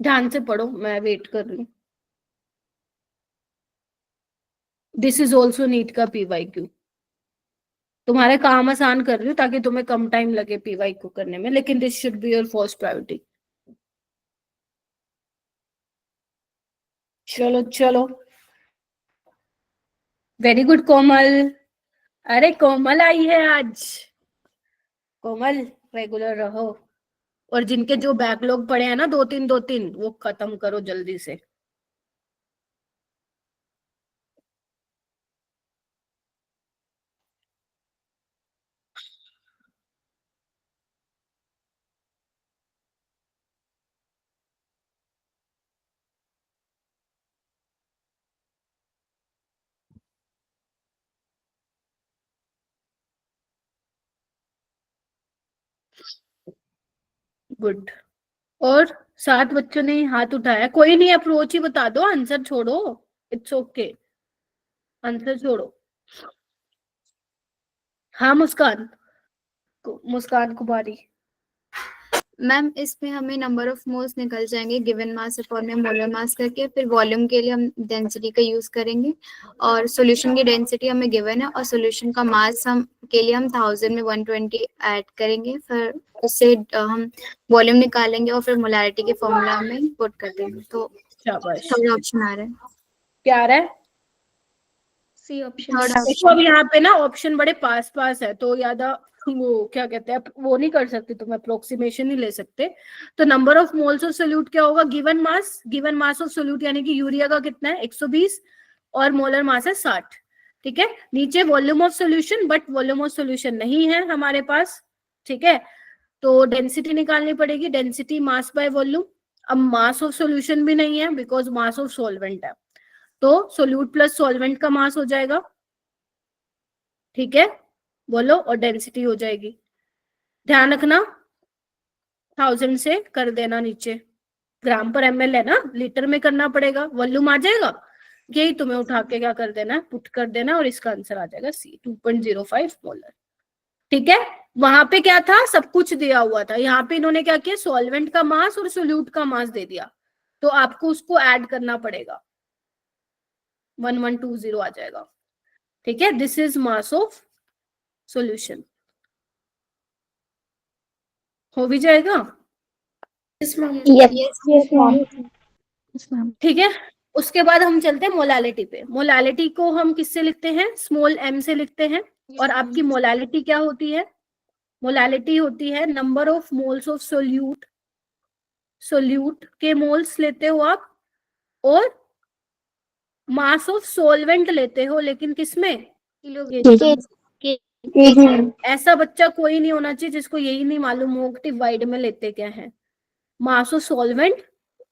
ध्यान से पढ़ो, मैं वेट कर रही हूँ। दिस इज ऑल्सो नीट का PYQ। तुम्हारे काम आसान कर रही हूँ ताकि तुम्हें कम टाइम लगे PYQ करने में, लेकिन this should be your first priority. चलो चलो, वेरी गुड कोमल। अरे कोमल आई है आज। कोमल रेगुलर रहो, और जिनके जो बैकलॉग पड़े हैं ना 2-3 वो खत्म करो जल्दी से। गुड। और 7 बच्चों ने हाथ उठाया, कोई नहीं, अप्रोच ही बता दो, आंसर छोड़ो, इट्स ओके, आंसर छोड़ो। हाँ मुस्कान, मुस्कान कुमारी। मैम इसमें हमें नंबर ऑफ मोल्स निकल जाएंगे गिवन मास अपॉन में मोलर मास करके, फिर वॉल्यूम के लिए हम डेंसिटी का यूज करेंगे, और सॉल्यूशन की डेंसिटी हमें गिवन है, और सॉल्यूशन का मास हम के लिए हम 1000 में 120 ऐड करेंगे, फिर उससे हम वॉल्यूम निकालेंगे और फिर मोलैरिटी के फॉर्मूला में पुट कर देंगे। तो शाबाश। थर्ड ऑप्शन आ रहा है, क्या आ रहा है? C option. देखो अब यहाँ पे ना ऑप्शन बड़े पास पास है, तो ज्यादा वो क्या कहते हैं, वो नहीं कर सकते तुम, अप्रोक्सीमेशन नहीं ले सकते। तो number of moles of solute क्या होगा? गिवन मास ऑफ सोल्यूट, यानी कि यूरिया का कितना है 120 और मोलर मास है 60। ठीक है, नीचे volume of solution, but volume of solution नहीं है हमारे पास। ठीक है, तो डेंसिटी निकालनी पड़ेगी, डेंसिटी मास बाय वॉल्यूम। अब मास ऑफ सोल्यूशन भी नहीं है बिकॉज मास ऑफ सॉल्वेंट है, तो सोल्यूट प्लस सॉल्वेंट का मास हो जाएगा। ठीक है, बोलो, और डेंसिटी हो जाएगी। ध्यान रखना 1000 से कर देना नीचे, ग्राम पर ml है ना, लीटर में करना पड़ेगा, वॉल्यूम आ जाएगा। यही तुम्हें उठा के क्या कर देना है, पुट कर देना, और इसका आंसर आ जाएगा C 2.05 मोलर। ठीक है, वहां पे क्या था, सब कुछ दिया हुआ था, यहाँ पे इन्होंने क्या किया, सॉल्वेंट का मास और सोल्यूट का मास दे दिया, तो आपको उसको ऐड करना पड़ेगा, 1120 आ जाएगा। ठीक है, this is mass of solution, हो भी जाएगा। Yes ma'am. Yes ma'am. ठीक है, उसके बाद हम चलते हैं मोलालिटी पे। मोलालिटी को हम किससे लिखते हैं? स्मॉल m से लिखते हैं। और आपकी मोलालिटी क्या होती है? मोलालिटी होती है number of moles of solute, solute के मोल्स लेते हो आप, और मास ऑफ सॉल्वेंट लेते हो, लेकिन किसमें? ऐसा बच्चा कोई नहीं होना चाहिए जिसको यही नहीं मालूम हो कि डिवाइड में लेते क्या है। Mass of solvent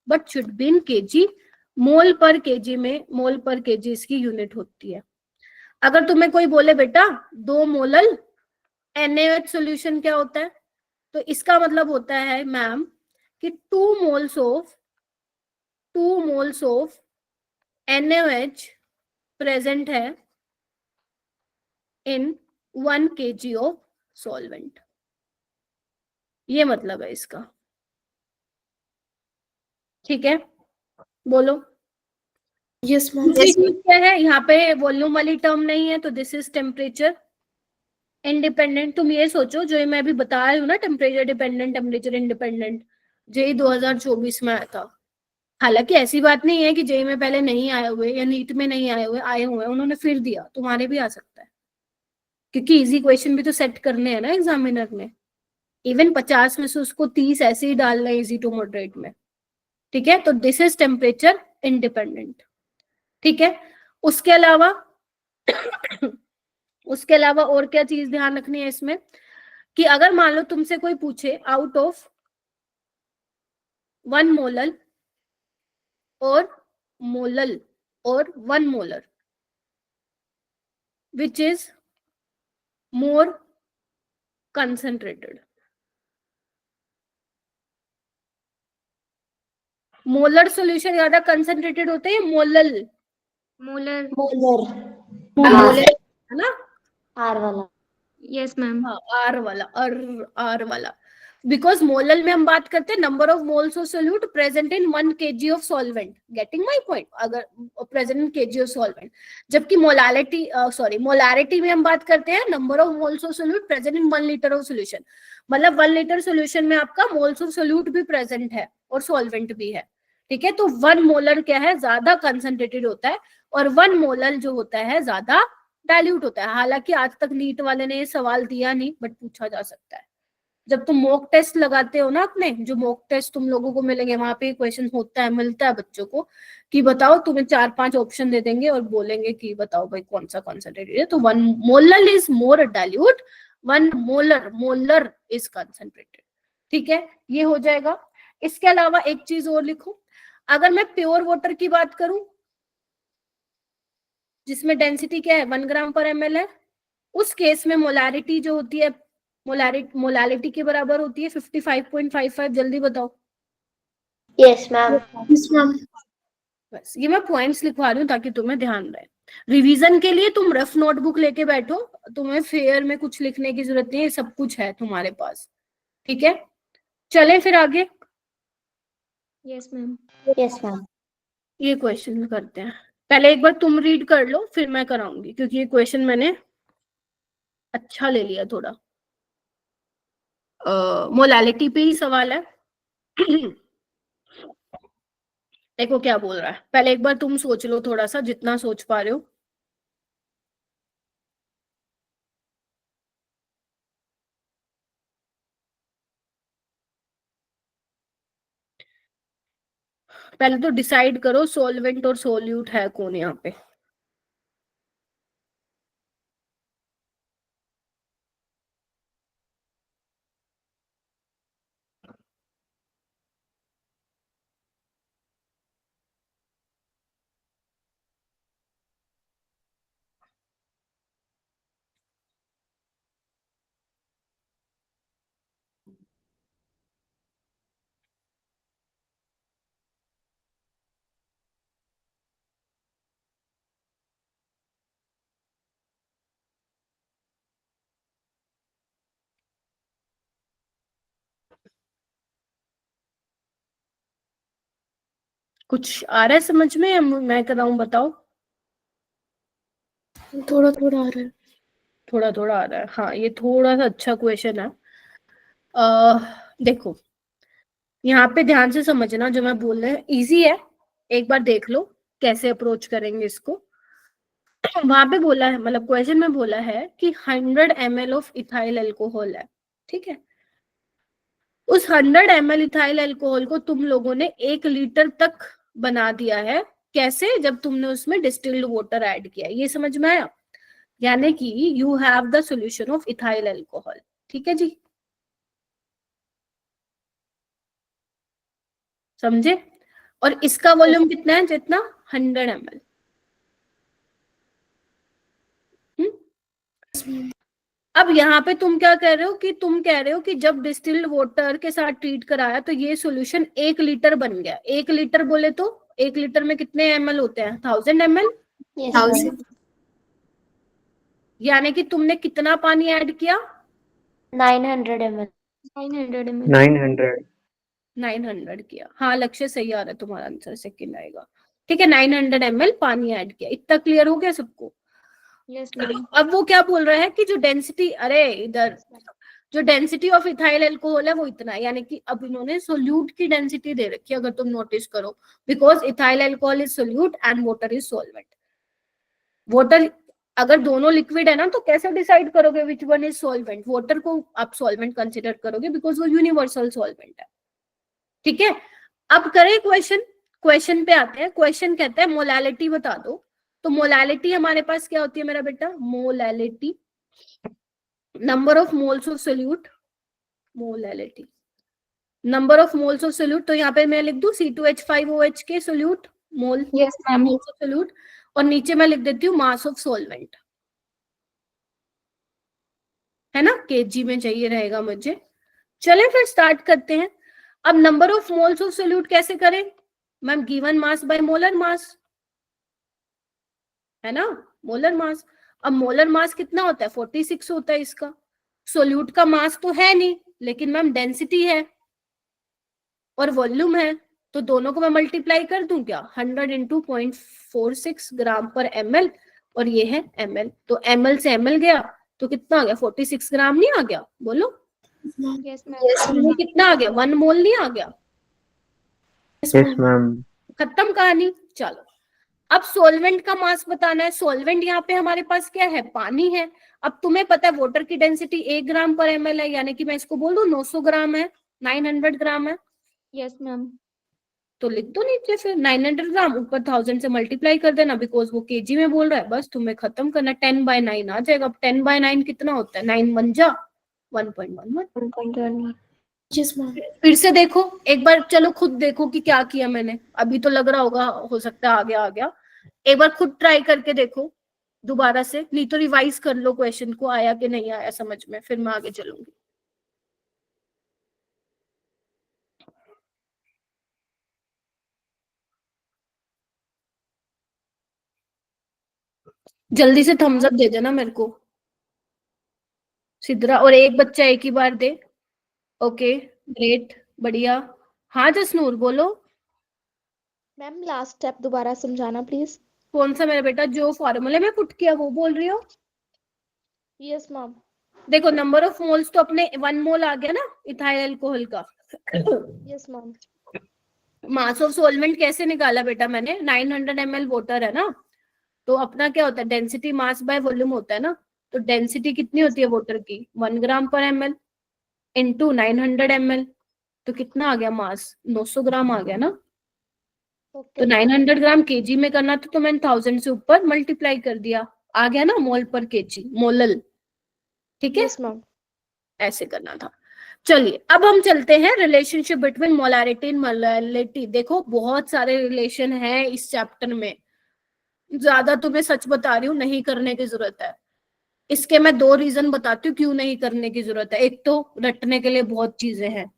but should be in KG, mole पर केजी में, मोल पर केजी इसकी यूनिट होती है। अगर तुम्हें कोई बोले बेटा 2 मोलल NaOH सॉल्यूशन क्या होता है, तो इसका मतलब होता है मैम कि 2 मोल्स ऑफ NaOH प्रेजेंट है इन 1 kg ऑफ सॉल्वेंट, ये मतलब है इसका। ठीक है, बोलो। Yes ma'am. दूसरी चीज क्या है, यहाँ पे वॉल्यूम वाली टर्म नहीं है, तो दिस इज टेम्परेचर इंडिपेंडेंट। तुम ये सोचो, जो मैं अभी बता रही हूँ ना, temperature dependent, temperature independent, JEE 2024 में आया था। हालांकि ऐसी बात नहीं है कि जेई में पहले नहीं आए हुए या नीट में नहीं आए हुए, उन्होंने फिर दिया, तुम्हारे भी आ सकता है, क्योंकि इजी क्वेश्चन भी तो सेट करने हैं ना एग्जामिनर ने। इवन 50 में से उसको 30 ऐसे ही डालना है इजी टू मॉडरेट में। ठीक है, तो दिस इज टेम्परेचर इंडिपेंडेंट। ठीक है, उसके अलावा और क्या चीज ध्यान रखनी है इसमें, कि अगर मान लो तुमसे कोई पूछे आउट ऑफ 1 मोलल और मोलल और 1 molar which is more concentrated. Molar solution ज्यादा कंसंट्रेटेड होते हैं, मोलल मोलर मोलर है ना, आर वाला। Yes ma'am. हाँ आर वाला, आर वाला, बिकॉज मोलल में हम बात करते हैं number of moles of solute present in 1 kg of solvent, getting my point, अगर present in kg of solvent, जबकि मोलालिटी मोलारिटी में हम बात करते हैं number of moles of solute present in 1 litre of solution, मतलब 1 लीटर सोल्यूशन में आपका मोल्स ऑफ सोल्यूट भी प्रेजेंट है और सॉल्वेंट भी है, ठीक है। तो 1 मोलर क्या है, ज्यादा कंसंट्रेटेड होता है, और 1 मोलर जो होता है ज्यादा डाइल्यूट होता है। हालांकि आज तक नीट वाले ने ये सवाल दिया नहीं, बट पूछा जा सकता है। जब तुम मॉक टेस्ट लगाते हो ना, अपने जो मॉक टेस्ट तुम लोगों को मिलेंगे, वहां पे क्वेश्चन होता है, मिलता है बच्चों को कि बताओ, तुम्हें 4-5 ऑप्शन दे देंगे और बोलेंगे कि बताओ भाई कौन सा कंसंट्रेटेड है। तो 1 molar is more dilute, 1 molar is concentrated, ठीक है, ये हो जाएगा। इसके अलावा एक चीज और लिखो, अगर मैं प्योर वाटर की बात करूं जिसमें डेंसिटी क्या है 1 ग्राम पर ml है, उस केस में मोलारिटी जो होती है मोलालिटी के बराबर होती है 55.55, जल्दी बताओ। Yes ma'am. Yes, ma'am. बस ये मैं पॉइंट्स लिखवा रही हूँ ताकि तुम्हें ध्यान रहे। रिवीजन के लिए तुम रफ नोटबुक लेके बैठो, तुम्हें फेयर में कुछ लिखने की जरूरत नहीं है, सब कुछ है तुम्हारे पास, ठीक है। चलें फिर आगे। Yes ma'am. Yes ma'am. ये क्वेश्चन करते हैं, पहले एक बार तुम रीड कर लो फिर मैं कराऊंगी, क्योंकि ये क्वेश्चन मैंने अच्छा ले लिया थोड़ा, मोलालिटी पे ही सवाल है। देखो क्या बोल रहा है, पहले एक बार तुम सोच लो थोड़ा सा, जितना सोच पा रहे हो। पहले तो डिसाइड करो सॉल्वेंट और सोल्यूट है कौन यहाँ पे। कुछ आ रहा है समझ में या मैं कराऊं, बताओ। थोड़ा थोड़ा आ रहा है। थोड़ा थोड़ा आ रहा है, हाँ ये थोड़ा सा अच्छा क्वेश्चन है। देखो यहाँ पे ध्यान से समझना, जो मैं बोल रहा हूँ इजी है, एक बार देख लो कैसे अप्रोच करेंगे इसको। वहां पे बोला है, मतलब क्वेश्चन में बोला है कि 100 ml ऑफ इथाइल अल्कोहल है, ठीक है। उस 100 ml इथाइल अल्कोहल को तुम लोगों ने 1 लीटर तक बना दिया है, कैसे, जब तुमने उसमें डिस्टिल्ड वाटर ऐड किया, ये समझ में आया। यानी कि you have the solution of ethyl alcohol, ठीक है जी, समझे। और इसका वॉल्यूम कितना है, जितना 100 ml। अब यहाँ पे तुम क्या कह रहे हो कि तुम कह रहे हो कि जब डिस्टिल्ड वाटर के साथ ट्रीट कराया तो ये सॉल्यूशन 1 लीटर बन गया। 1 लीटर बोले तो 1 लीटर में कितने ml होते हैं, 1000 ml। Yes ma'am. यानी कि तुमने कितना पानी ऐड किया, 900 ml। 900 ml। 900। 900 किया, हाँ लक्ष्य सही आ रहा है, तुम्हारा आंसर सेकंड आएगा, ठीक है। 900 ml पानी ऐड किया, इतना क्लियर हो गया सबको। Yes ma'am. अब वो क्या बोल रहा है कि जो डेंसिटी, अरे इधर जो डेंसिटी ऑफ इथाइल अल्कोहल है वो इतना है, यानी कि अब इन्होंने सोल्यूट की डेंसिटी दे रखी है, अगर तुम नोटिस करो, because ethyl alcohol is solute and water is solvent. Water अगर दोनों लिक्विड है ना, तो कैसे डिसाइड करोगे which one is solvent, water को आप सॉल्वेंट कंसिडर करोगे बिकॉज वो यूनिवर्सल सॉल्वेंट है, ठीक है। अब करें क्वेश्चन पे आते हैं। क्वेश्चन कहता है मोलालिटी बता दो, तो मोलालिटी हमारे पास क्या होती है मेरा बेटा, molality number of moles of solute, molality, number of moles of solute, तो यहाँ पे मैं लिख दूं C2H5OH के solute mole, Yes, ma'am. Moles of solute, और नीचे मैं लिख देती हूँ मास ऑफ सॉल्वेंट, है ना, केजी में चाहिए रहेगा मुझे। चलें फिर स्टार्ट करते हैं। अब number of moles of solute कैसे करें ma'am? Given mass by molar mass, है ना, मोलर मास। अब मोलर मास कितना होता है? 46 होता है इसका। सोल्यूट का मास तो है नहीं, लेकिन मैम डेंसिटी है और वॉल्यूम है, तो दोनों को मैं मल्टीप्लाई कर दूं क्या? 100 इंटू 0.46 ग्राम पर ml, और ये है ml, तो ml से ml गया तो कितना आ गया? 46 ग्राम नहीं आ गया? बोलो यस ये कितना आ गया? 1 मोल नहीं आ गया? Yes ma'am. खत्म कहानी। चलो अब सॉल्वेंट का मास बताना है। सॉल्वेंट यहाँ पे हमारे पास क्या है? पानी है। अब तुम्हें पता है वाटर की डेंसिटी 1 ग्राम पर ml है, यानी कि मैं इसको बोल दूं 900 ग्राम है, 900 ग्राम है, यस मैम। तो लिख दो नीचे फिर 900 ग्राम, ऊपर 1000 से मल्टीप्लाई कर देना, बिकॉज वो केजी में बोल रहा है। बस तुम्हें खत्म करना, 10/9 आ जाएगा। अब 10/9 कितना होता है? 9 1 जा 1.11। 1.11. Yes, ma'am. फिर से देखो एक बार, चलो खुद देखो कि क्या किया मैंने। अभी तो लग रहा होगा, हो सकता है आ गया। एक बार खुद ट्राई करके देखो दोबारा से, नहीं तो रिवाइज कर लो क्वेश्चन को, आया कि नहीं आया समझ में, फिर मैं आगे चलूंगी। जल्दी से थम्स अप दे देना मेरे को सिद्रा, और एक बच्चा एक ही बार दे। ओके ग्रेट, बढ़िया। हाँ जसनूर बोलो। मैम लास्ट स्टेप दोबारा समझाना प्लीज। कौन सा मेरा बेटा? जो फॉर्मूले में पुट किया वो बोल रही हो? Yes ma'am. देखो नंबर ऑफ मोल्स तो अपने 1 मोल आ गया ना इथाइल अल्कोहल का। Yes ma'am. Mass of solvent कैसे निकाला बेटा मैंने? 900 ml वाटर है ना, तो अपना क्या होता है? डेंसिटी मास बाय वॉल्यूम होता है ना, तो डेंसिटी कितनी होती है वाटर की? 1 ग्राम पर ml इंटू 900 ml, तो कितना आ गया मास? 900 ग्राम आ गया ना। तो 900 ग्राम केजी में करना था, तो मैंने 1000 से ऊपर मल्टीप्लाई कर दिया, आ गया ना मोल पर केजी, मोलल। ठीक है, यस मैम। ऐसे करना था। चलिए अब हम चलते हैं relationship between molarity and molality. देखो बहुत सारे रिलेशन हैं इस चैप्टर में, ज्यादा तुम्हें सच बता रही हूँ नहीं करने की जरूरत है। इसके मैं 2 रीजन बताती हूँ क्यों नहीं करने की जरूरत है। एक तो रटने के लिए बहुत चीजें हैं,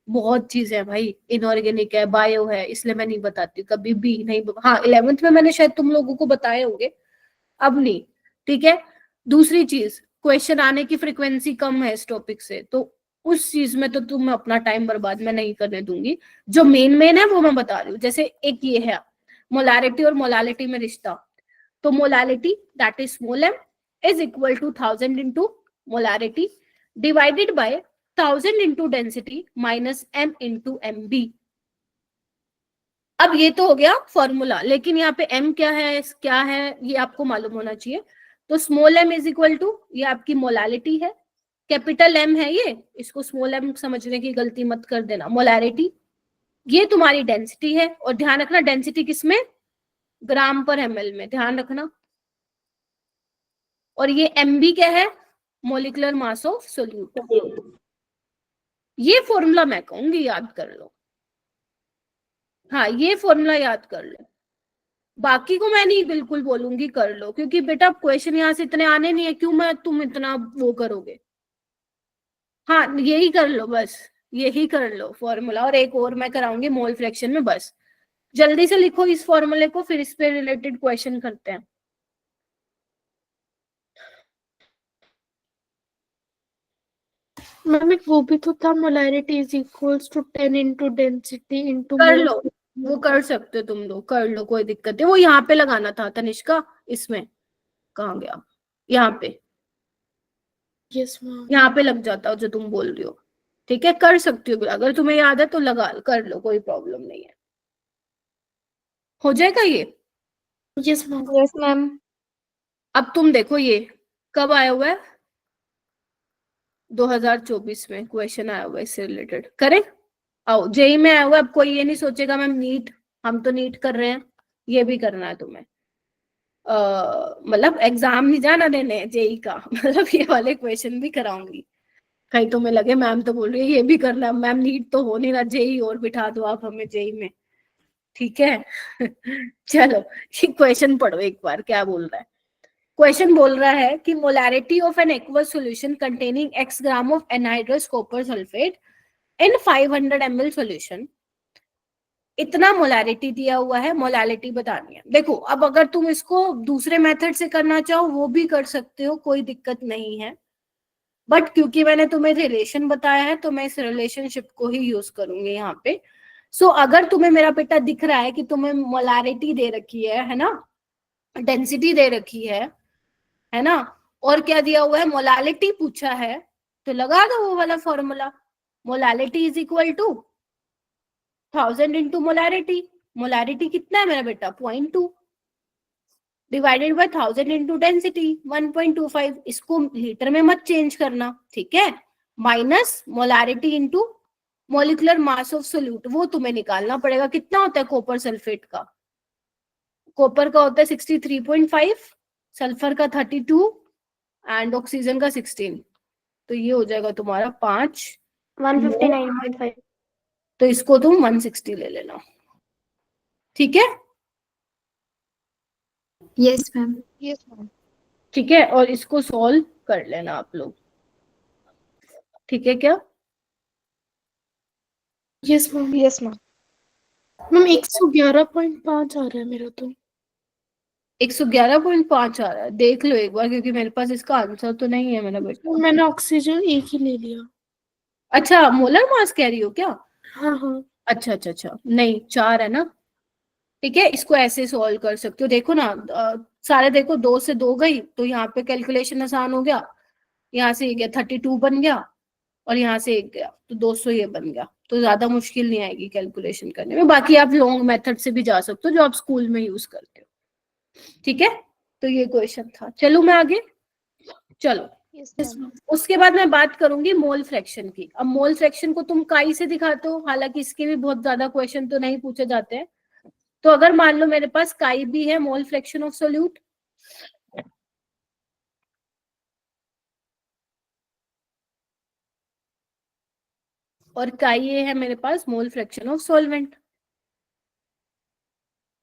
बहुत चीजें हैं भाई, इनऑर्गेनिक है, बायो है, इसलिए मैं नहीं बताती कभी भी नहीं। हाँ 11th में मैंने शायद तुम लोगों को बताए होंगे, अब नहीं। ठीक है, दूसरी चीज, क्वेश्चन आने की फ्रिक्वेंसी कम है इस टॉपिक से, तो उस चीज में तो तुम अपना टाइम बर्बाद मैं नहीं करने दूंगी। जो मेन है वो मैं बता रही हूँ। जैसे एक ये है मोलारिटी और मोलालिटी में रिश्ता, तो molality that is small m is equal to 1000 into molarity divided by 1000 into density minus m into mb। अब ये तो हो गया फॉर्मूला, लेकिन यहाँ पे m क्या है ये आपको मालूम होना चाहिए। तो small m is equal to, ये आपकी मोलालिटी है, कैपिटल M है ये, इसको स्मॉल m समझने की गलती मत कर देना। मोलारिटी ये तुम्हारी डेंसिटी है, और ध्यान रखना डेंसिटी किसमें? ग्राम पर ml में, ध्यान रखना। और ये MB क्या है? Molecular mass of solute. ये फॉर्मूला मैं कहूंगी याद कर लो, हाँ ये फॉर्मूला याद कर लो। बाकी को मैं नहीं बिल्कुल बोलूंगी कर लो, क्योंकि बेटा क्वेश्चन यहाँ से इतने आने नहीं है, क्यों मैं तुम इतना वो करोगे। हाँ यही कर लो, बस यही कर लो फॉर्मूला, और एक और मैं कराऊंगी मोल फ्रैक्शन में। बस जल्दी से लिखो इस फॉर्मूले को, फिर इस पे रिलेटेड क्वेश्चन करते हैं। मैम एक वो भी तो था, molarity is equals to 10 into density into कर लो, वो कर सकते हो तुम लोग, कर लो कोई दिक्कत नहीं। वो यहाँ पे लगाना था तनिष्का, इसमें कहाँ गया? यहाँ पे, यस मैम। यहाँ पे लग जाता जो तुम बोल रही हो। ठीक है कर सकती हो, अगर तुम्हें याद है तो लगा कर लो, कोई प्रॉब्लम नहीं है, हो जाएगा ये। Yes ma'am. Yes ma'am. अब तुम देखो ये कब आया हुआ है? 2024 में क्वेश्चन आया हुआ है इससे रिलेटेड, करें? आओ जेई में आया हुआ है। अब कोई ये नहीं सोचेगा मैम नीट, हम तो नीट कर रहे हैं, ये भी करना है तुम्हें। मतलब एग्जाम नहीं जाना देने जेई का, मतलब ये वाले क्वेश्चन भी कराऊंगी। कहीं तुम्हें लगे मैम तो बोल रही है ये भी करना, मैम नीट तो हो नहीं रहा, जेई और बिठा दो आप हमें जेई में, ठीक है। चलो ये क्वेश्चन पढ़ो एक बार, क्या बोल रहा है। क्वेश्चन बोल रहा है कि molarity of an aqueous solution containing x gram of anhydrous copper sulphate in 500 ml solution, इतना मोलैरिटी दिया हुआ है, मोलैरिटी बतानी है। देखो अब अगर तुम इसको दूसरे मेथड से करना चाहो वो भी कर सकते हो, कोई दिक्कत नहीं है, बट क्योंकि मैंने तुम्हें रिलेशन बताया है तो मैं इस रिलेशनशिप को ही यूज करूंगी यहाँ पे। सो अगर तुम्हें मेरा बेटा दिख रहा है कि तुम्हें मोलैरिटी दे रखी है ना, डेंसिटी दे रखी है ना, और क्या दिया हुआ है, मोलैलिटी पूछा है, तो लगा दो वो वाला formula, molality is equal to 1000 into molarity. Molarity कितना है मेरा बेटा 0.2 डिवाइडेड बाय 1000 इंटू डेंसिटी 1.25, इसको लीटर में मत चेंज करना, ठीक है, minus molarity into molecular mass of solute, वो तुम्हें निकालना पड़ेगा। कितना होता है कॉपर सल्फेट का, कॉपर का होता है 63.5, सल्फर का 32 एंड ऑक्सीजन का 16, तो ये हो जाएगा तुम्हारा 5, 159.5। तो इसको तुम 160 ले लेना, ठीक है। Yes ma'am. Yes ma'am. ठीक है, और इसको सॉल्व कर लेना आप लोग, ठीक है क्या। Yes ma'am. Yes ma'am. Ma'am 111.5 आ रहा है मेरा तो। 111.5 आ रहा है, देख लो एक बार, क्योंकि मेरे पास इसका आंसर तो नहीं है मेरा बेटा। मैंने ऑक्सीजन एक ही ले लिया। अच्छा मोलर मास कह रही हो क्या, हाँ हाँ। अच्छा अच्छा अच्छा, नहीं 4 है ना, ठीक है, इसको ऐसे सॉल्व कर सकते हो। देखो ना सारे देखो, 2 से 2 गई तो यहाँ पे कैलकुलेशन आसान हो गया, यहाँ से ये गया 32 बन गया, और यहाँ से 1 गया तो 200 ये बन गया, तो ज्यादा मुश्किल नहीं आएगी कैलकुलेशन करने में। बाकी आप लॉन्ग मेथड से भी जा सकते हो जो आप स्कूल में यूज करते हो, ठीक है। तो ये क्वेश्चन था, चलो मैं आगे, चलो यस यस मैम। मैम। उसके बाद मैं बात करूंगी मोल फ्रैक्शन की। अब मोल फ्रैक्शन को तुम काई से दिखाते हो, हालांकि इसके भी बहुत ज्यादा क्वेश्चन तो नहीं पूछे जाते हैं। तो अगर मान लो मेरे पास काई भी है, मोल फ्रैक्शन ऑफ सोल्यूट, और काई ये है मेरे पास मोल फ्रैक्शन ऑफ सॉल्वेंट।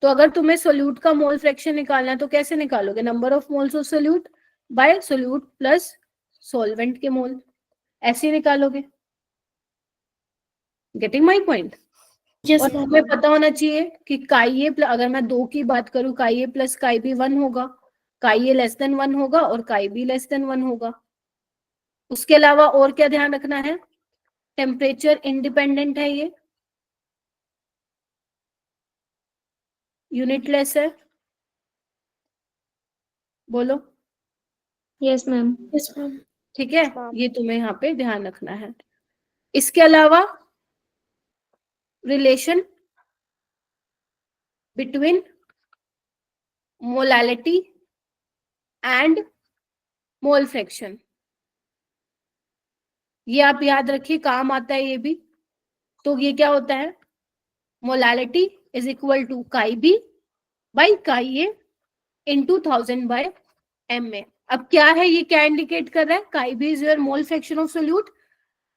तो अगर तुम्हें सोल्यूट का मोल फ्रैक्शन निकालना है तो कैसे निकालोगे, number of moles of solute by solute plus solvent के मोल, ऐसे निकालोगे। Getting my point. यस और मैम। तुम्हें पता होना चाहिए कि काई ए, अगर मैं 2 की बात करूं, काई ए प्लस काई बी 1 होगा, काई ए लेस देन 1 होगा और काई बी लेस देन 1 होगा। उसके अलावा और क्या ध्यान रखना है, टेम्परेचर इंडिपेंडेंट है, ये यूनिटलेस है, बोलो यस मैम। Yes ma'am. ठीक है, हाँ। ये तुम्हें यहाँ पे ध्यान रखना है। इसके अलावा relation between molality and mole fraction, ये आप याद रखिए, काम आता है ये भी। तो ये क्या होता है, मोलैलिटी इज इक्वल टू काई बी बाई काई ए इंटू 1000 बाय एम ए। अब क्या है, ये क्या इंडिकेट कर रहा है, chi B is your mole fraction of solute,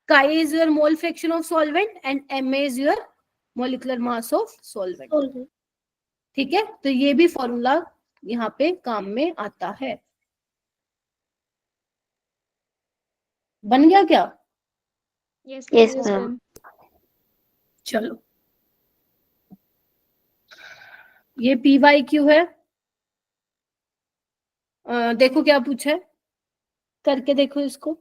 chi is your mole fraction of solvent and M A is your molecular mass of solvent, ठीक है। तो ये भी फॉर्मूला यहाँ पे काम में आता है। बन गया क्या, यस मैम। चलो ये पी वाई क्यू है। देखो क्या पूछा है, करके देखो इसको।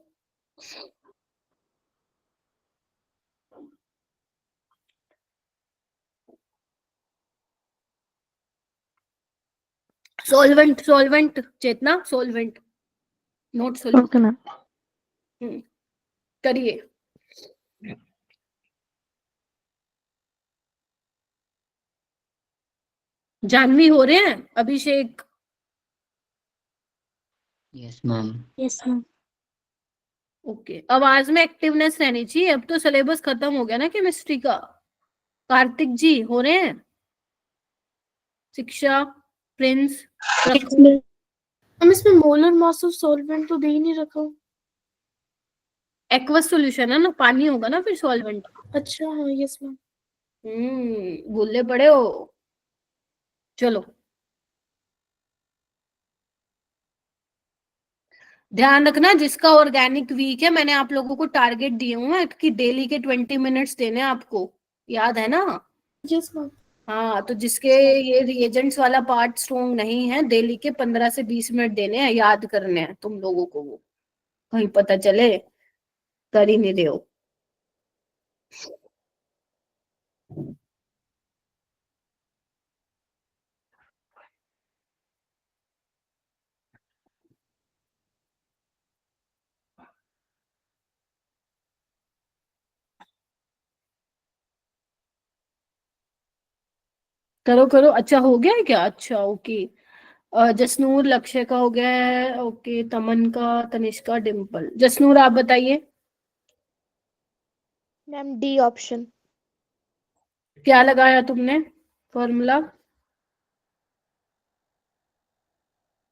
Solvent, solvent Chetna, solvent not solute. Okay ma'am. करिए। जानवी हो रहे हैं, Abhishek, yes ma'am. Yes ma'am. Okay, आवाज में एक्टिवनेस रहनी चाहिए, अब तो सिलेबस खत्म हो गया ना केमिस्ट्री का। कार्तिक जी हो रहे हैं, शिक्षा, प्रिंस हम इसमें मोलर मास ऑफ सॉल्वेंट तो दे ही नहीं रखा। एक्वस सॉल्यूशन है ना, पानी होगा ना फिर सॉल्वेंट। अच्छा हाँ, यस मैम। भूले पड़े हो। चलो ध्यान रखना, जिसका ऑर्गेनिक वीक है, मैंने आप लोगों को टारगेट दिए हुए हैं कि डेली के 20 मिनट्स देने हैं आपको, याद है ना? Yes ma'am. हाँ, तो जिसके ये रिएजेंट्स वाला पार्ट स्ट्रॉन्ग नहीं है, डेली के 15 से 20 मिनट देने हैं, याद करने हैं तुम लोगों को, वो कहीं पता चले कर ही नहीं रहे हो। करो करो। अच्छा हो गया है क्या? अच्छा ओके। जसनूर लक्ष्य का हो गया है, ओके। तमन का, तनिष्का, डिम्पल। जसनूर आप बताइए मैम डी ऑप्शन। क्या लगाया तुमने formula?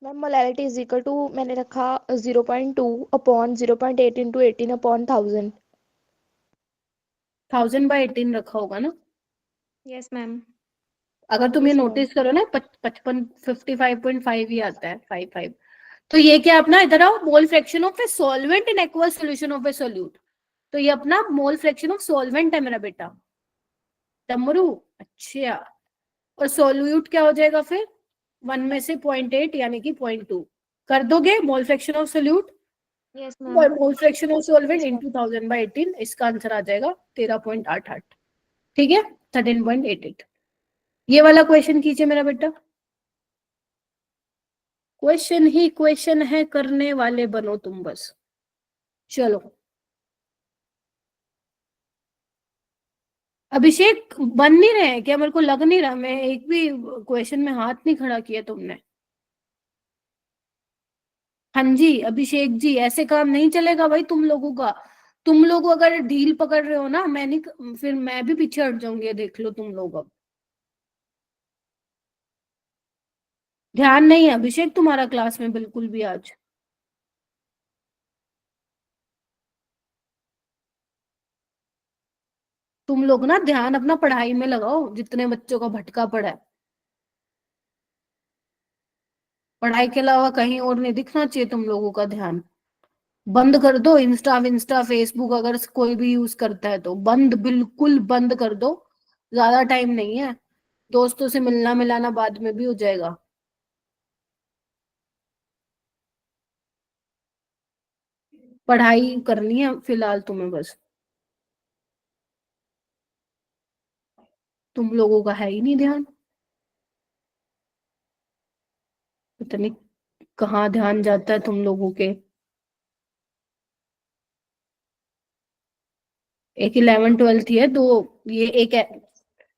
Ma'am molarity is equal to मैंने रखा 0.2 अपॉन 0.8 इंटू 18 अपॉन 1000। 1000/18 रखा होगा ना? Yes ma'am. अगर तुम ये Yes, ma'am. नोटिस करो ना, 55.5 ही आता है, 55। तो ये क्या अपना, इधर आओ, मोल fraction of a solvent in aqueous solution of A solute. तो ये अपना मोल फ्रैक्शन ऑफ सॉल्वेंट है मेरा बेटा। डमरू, अच्छा। और सोल्यूट क्या हो जाएगा फिर? 1 में से 0.8 यानी कि 0.2 कर दोगे। मोल fraction of solute yes ma'am. Mole fraction of solvent into 1000/18, इसका आंसर आ जाएगा 13.88। ठीक है, 13.88। ये वाला क्वेश्चन कीजिए मेरा बेटा। क्वेश्चन ही क्वेश्चन है, करने वाले बनो तुम बस। चलो अभिषेक, बन नहीं रहे हैं क्या? मेरे को लग नहीं रहा, मैं एक भी क्वेश्चन में हाथ नहीं खड़ा किया तुमने। हाँ जी अभिषेक जी, ऐसे काम नहीं चलेगा भाई तुम लोगों का। तुम लोग अगर ढील पकड़ रहे हो ना, मैं नहीं, फिर मैं भी पीछे हट जाऊंगी, देख लो तुम लोग। अब ध्यान नहीं है अभिषेक तुम्हारा क्लास में बिल्कुल भी आज। तुम लोग ना ध्यान अपना पढ़ाई में लगाओ, जितने बच्चों का भटका पड़ा है। पढ़ाई के अलावा कहीं और नहीं दिखना चाहिए तुम लोगों का ध्यान। बंद कर दो इंस्टा विंस्टा फेसबुक, अगर कोई भी यूज करता है तो बंद, बिल्कुल बंद कर दो। ज्यादा टाइम नहीं है, दोस्तों से मिलना मिलाना बाद में भी हो जाएगा। पढ़ाई करनी है फिलहाल तुम्हें बस। तुम लोगों का है ही नहीं ध्यान, पता नहीं कहाँ ध्यान जाता है तुम लोगों के। एक 11th 12th ही है, दो ये एक है।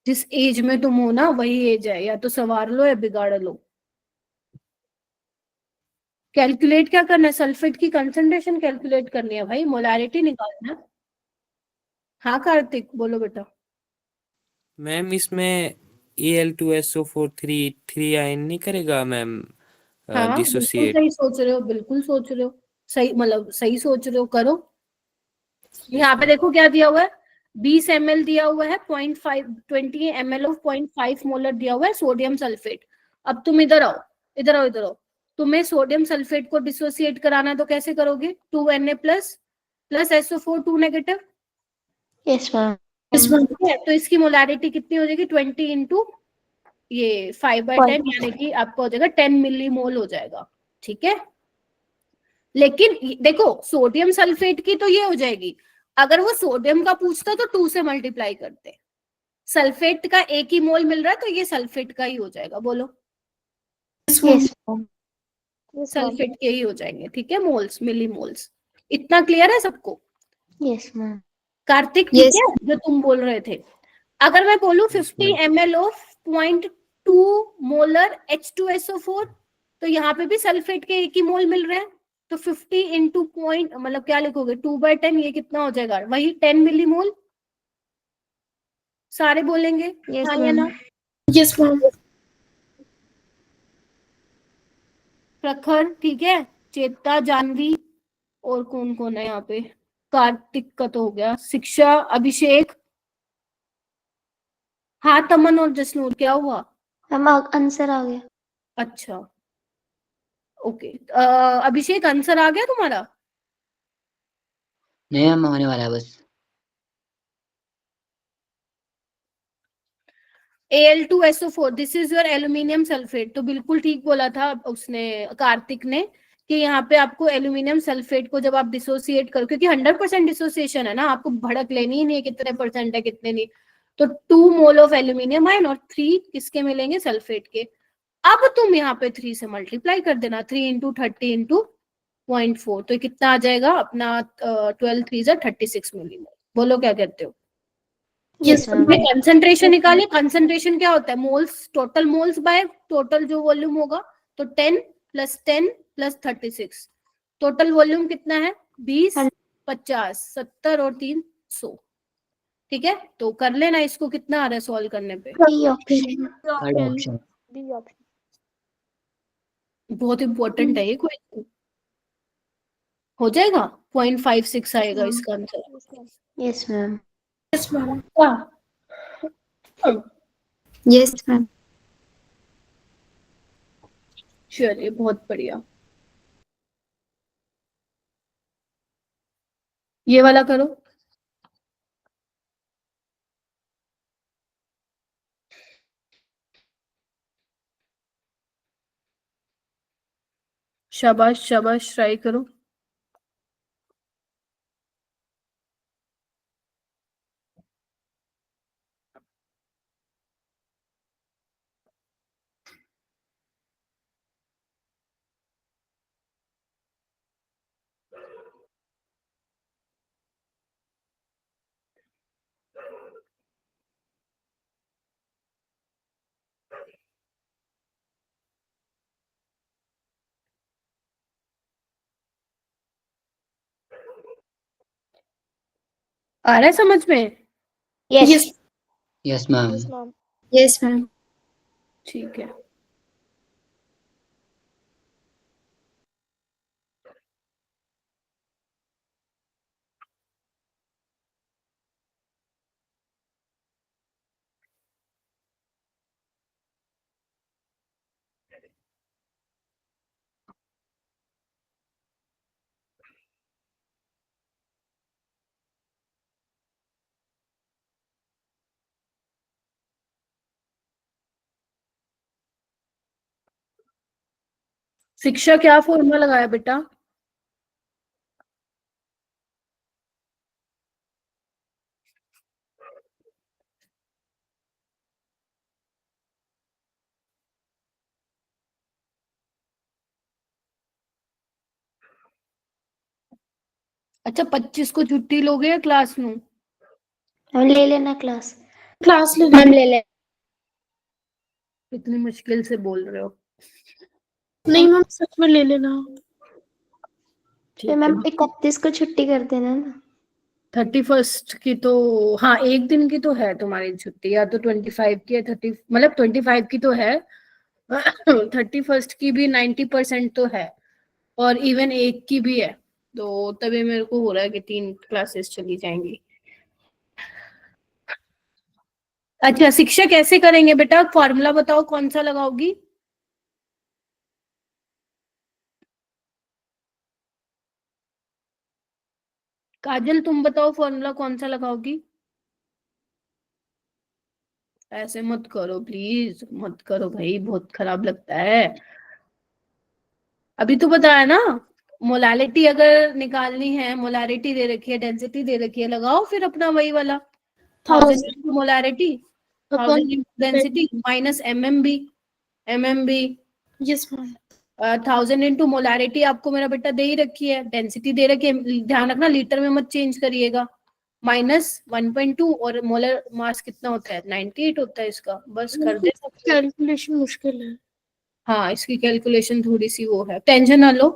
जिस एज में तुम हो ना वही एज है, या तो संवार लो या बिगाड़ लो। कैलकुलेट क्या करना है? सल्फेट की कंसंट्रेशन कैलकुलेट करनी है भाई, मोलारिटी निकालना है। हाँ कार्तिक बोलो बेटा। मैम इसमें Al2SO4 3 आयन नहीं करेगा मैम हाँ बिल्कुल डिसोसिएट? सही सोच रहे हो, बिल्कुल सोच रहे हो, सही मतलब सही सोच रहे हो, करो। यहाँ पे देखो क्या दिया हुआ है, 20 ml दिया हुआ है, 0.5 20 ml ऑफ 0.5 मोलर दिया हुआ है सोडियम सल्फेट। अब तुम इधर आओ, इधर आओ, इधर आओ। तुम्हें सोडियम सल्फेट को डिसोसिएट कराना है तो कैसे करोगे? 2Na plus plus SO4 2 negative. Yes ma'am. ठीक है, तो इसकी मोलारिटी कितनी हो जाएगी? 20 इंटू ये 5/10 यानी कि आपका हो जाएगा 10 मिलीमोल हो जाएगा। ठीक है, लेकिन देखो सोडियम सल्फेट की तो ये हो जाएगी, अगर वो सोडियम का पूछता तो 2 से मल्टीप्लाई करते। सल्फेट का एक ही मोल मिल रहा है तो ये सल्फेट का ही हो जाएगा, बोलो। Yes ma'am. Yes, ma'am. Sulphate के ही हो जाएंगे, ठीक है, मोल्स मिलीमोल्स। इतना क्लियर है सबको? Yes ma'am. कार्तिक ठीक Yes. है, जो तुम बोल रहे थे। अगर मैं बोलूं 50 ml ऑफ 0.2 मोलर H2SO4, तो यहाँ पे भी सल्फेट के एक ही मोल मिल रहे हैं, तो 50 इंटू पॉइंट मतलब क्या लिखोगे? 2/10, ये कितना हो जाएगा? वही 10 मिलीमोल। सारे बोलेंगे यस हाँ या ना? मैम। Yes ma'am. प्रखर, ठीक है, चेता, जानवी, और कौन कौन है यहाँ पे? कार्तिक का तो हो गया, शिक्षा, अभिषेक, हाँ तमन और जसनूर, क्या हुआ? मैम आंसर आ गया। अच्छा ओके, अभिषेक आंसर आ गया तुम्हारा? नहीं मैम, होने वाला है बस। Al2SO4, this is your aluminium sulphate. तो बिल्कुल ठीक बोला था उसने, कार्तिक ने, कि यहाँ पे आपको एल्यूमिनियम सल्फेट को जब आप डिसोसिएट करो, क्योंकि 100% डिसोसिएशन है ना, आपको भड़क लेनी ही नहीं है कितने परसेंट है कितने नहीं। तो 2 मोल ऑफ एल्यूमिनियम आयन और 3 किसके मिलेंगे? सल्फेट के। अब तुम यहाँ पे 3 से मल्टीप्लाई कर देना, 3 इंटू 30 इंटू 0.4, तो कितना आ जाएगा अपना? 12 3 36 मिलीमोल। बोलो क्या कहते हो? Yes ma'am. कंसंट्रेशन निकालिए। कंसंट्रेशन क्या होता है? Moles, total moles by total जो वॉल्यूम होगा। तो 10 + 10 + 36, टोटल वॉल्यूम कितना है? 20 50 70 और 3 100। ठीक है, तो कर लेना इसको, कितना आ रहा है सॉल्व करने पे? B option. Third option. B option. बहुत इंपॉर्टेंट है ये क्वेश्चन। हो जाएगा, 0.56 आएगा इसका answer. Yes ma'am. Yes ma'am. Yes ma'am. चलिए बहुत बढ़िया। ये वाला करो। शाबाश शाबाश, ट्राई करो। आ रहा है समझ में? Yes. Yes ma'am. Yes ma'am. Yes ma'am. ठीक है। शिक्षा, क्या फॉर्मूला लगाया बेटा? अच्छा, 25 को छुट्टी लोगे या क्लास में? हम ले लेना क्लास। क्लास ले मैम ले ले। इतनी मुश्किल से बोल रहे हो। नहीं मैम, सच में ले लेना। फिर मैम 31 को छुट्टी कर देना ना। 31 की तो, हाँ एक दिन की तो है तुम्हारी छुट्टी, या तो 25 की है, 30 मतलब 25 की तो है। 31 की भी 90% तो है, और इवन एक की भी है। तो तभी मेरे को हो रहा है कि 3 क्लासेस चली जाएंगी। अच्छा, शिक्षा कैसे करेंगे बेटा? फॉर्मूला बताओ, कौन सा लगाओगी? काजल तुम बताओ, फॉर्मूला कौन सा लगाओगी? ऐसे मत करो प्लीज, मत करो भाई, बहुत खराब लगता है। अभी तो बताया ना, मोलालिटी अगर निकालनी है, मोलारिटी दे रखी है, डेंसिटी दे रखी है, लगाओ फिर अपना वही वाला 1000 into molarity, 1000 into density minus MMB. Yes ma'am. 1000 into molarity आपको मेरा बेटा दे ही रखी है, डेंसिटी दे रखी है, ध्यान रखना लीटर में मत चेंज करिएगा, माइनस 1.2, और मोलर मास कितना होता है? 98 होता है इसका। बस कर दे। कैलकुलेशन मुश्किल है। हाँ, इसकी कैलकुलेशन थोड़ी सी वो है, टेंशन ना लो।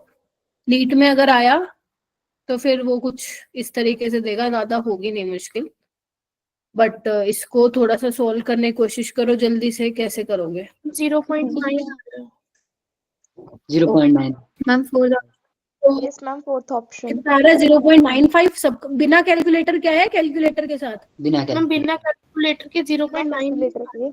लीट में अगर आया तो फिर वो कुछ इस तरीके से देगा, ज्यादा होगी नहीं मुश्किल। बट इसको थोड़ा सा सोल्व करने की कोशिश करो जल्दी से। कैसे करोगे? 0.9। 0.9. Ma'am 4 yes ma'am, fourth option. कितना आ रहा है? 0.95 सब बिना कैलकुलेटर क्या है? कैलकुलेटर के साथ बिना मैम कैलकुलेटर। बिना कैलकुलेटर के 0.9 कैलकुलेटर के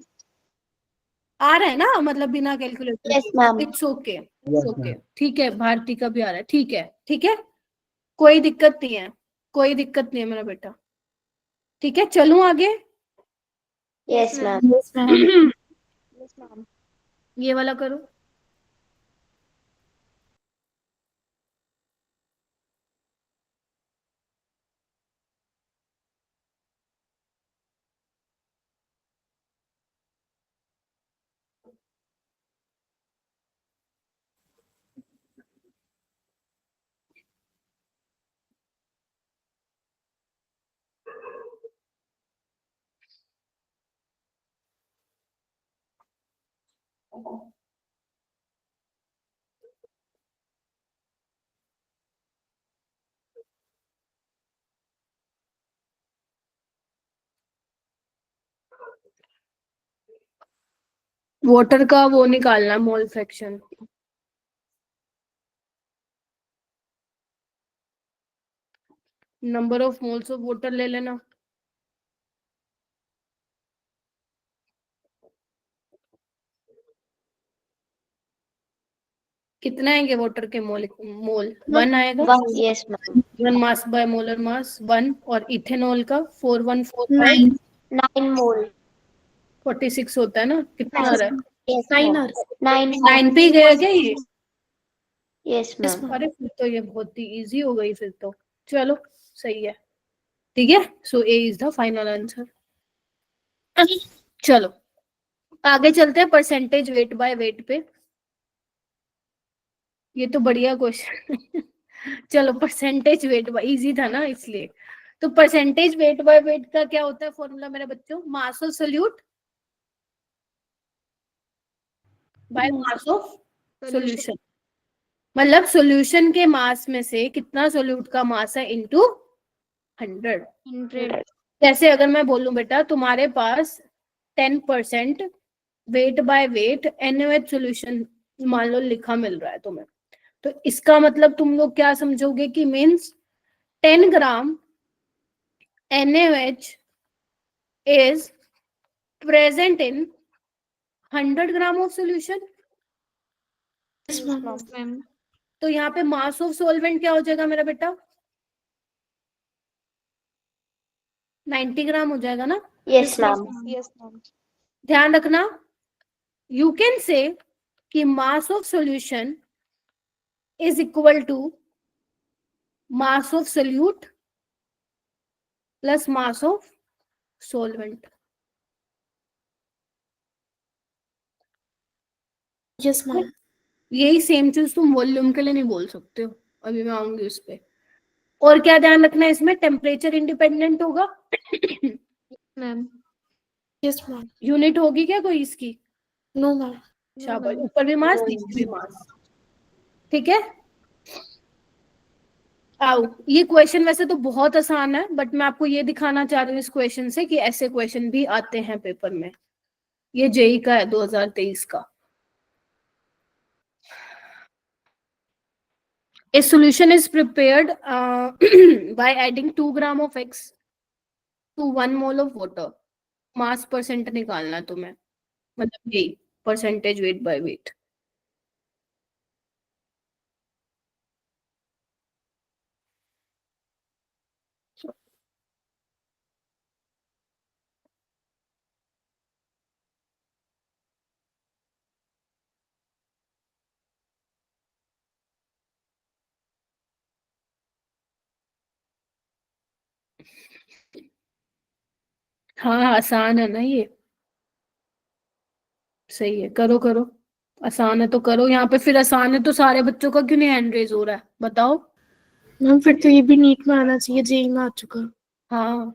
आ रहा है ना, मतलब बिना calculator Yes, ma'am. It's okay, Yes, okay ma'am. ठीक है, भारती का भी आ रहा है, ठीक है ठीक है, कोई दिक्कत नहीं है, कोई दिक्कत नहीं है मेरा बेटा, ठीक है चलूं आगे। Yes, ma'am. Yes, ma'am. Yes ma'am. ये वाला करो। वाटर का वो निकालना, mole fraction. Number of moles of water ले लेना। कितना आएंगे वाटर के मोल? मोल 1 आएगा। One, yes, ma'am. 1 mass by molar mass 1, और इथेनॉल का 4145 9 mole. 46 होता है ना, कितना आ रहा है? Yes, 9 ma'am. hours. 9. 9 पे गया क्या ये? Yes, ma'am. अरे फिर तो ये बहुत ही इजी हो गई फिर तो, चलो सही है, ठीक है। सो ए इज द फाइनल आंसर। चलो आगे चलते हैं परसेंटेज वेट बाय वेट पे। ये तो बढ़िया क्वेश्चन चलो परसेंटेज वेट बाय, इजी था ना इसलिए। तो परसेंटेज वेट बाय वेट का क्या होता है फॉर्मूला मेरे बच्चों? मास of solute by mass of solution, मतलब सॉल्यूशन के मास में से कितना सोल्यूट का मास है इनटू 100। 100. जैसे अगर मैं बोलूं बेटा तुम्हारे पास 10% weight by weight NaOH solution मान लो लिखा मिल रहा है तुम्हें, तो इसका मतलब तुम लोग क्या समझोगे कि means 10 gram NaOH is present in 100 gram of solution. Yes, ma'am. तो यहाँ पे मास ऑफ सॉल्वेंट क्या हो जाएगा मेरा बेटा? 90 ग्राम हो जाएगा ना। Yes, ma'am. Yes ma'am. ध्यान रखना, यू कैन से कि mass of solution is equal to mass of solute plus mass of solvent. Yes, ma'am. यही सेम चीज तुम वॉल्यूम के लिए नहीं बोल सकते हो, अभी मैं आऊंगी उस पे। और क्या ध्यान रखना है इसमें? टेम्परेचर इंडिपेंडेंट होगा Ma'am. Yes, ma'am. यूनिट होगी क्या कोई इसकी? No, ma'am. शाबाश, ऊपर भी मास नीचे भी मास, ठीक है। आओ, ये क्वेश्चन वैसे तो बहुत आसान है, बट मैं आपको ये दिखाना चाह रही हूँ इस क्वेश्चन से कि ऐसे क्वेश्चन भी आते हैं पेपर में। ये जेई का है 2023 का। A solution is prepared by adding 2 gram of X to 1 mole of water. Mass percent निकालना है तुम्हें, मतलब यही परसेंटेज वेट बाय वेट। हाँ आसान है ना ये, सही है, करो करो, आसान है तो करो। यहाँ पे फिर आसान है तो सारे बच्चों का क्यों नहीं हैंड रेज हो रहा है बताओ? मैम फिर तो ये भी नीट में आना चाहिए, जेई में आ चुका। हाँ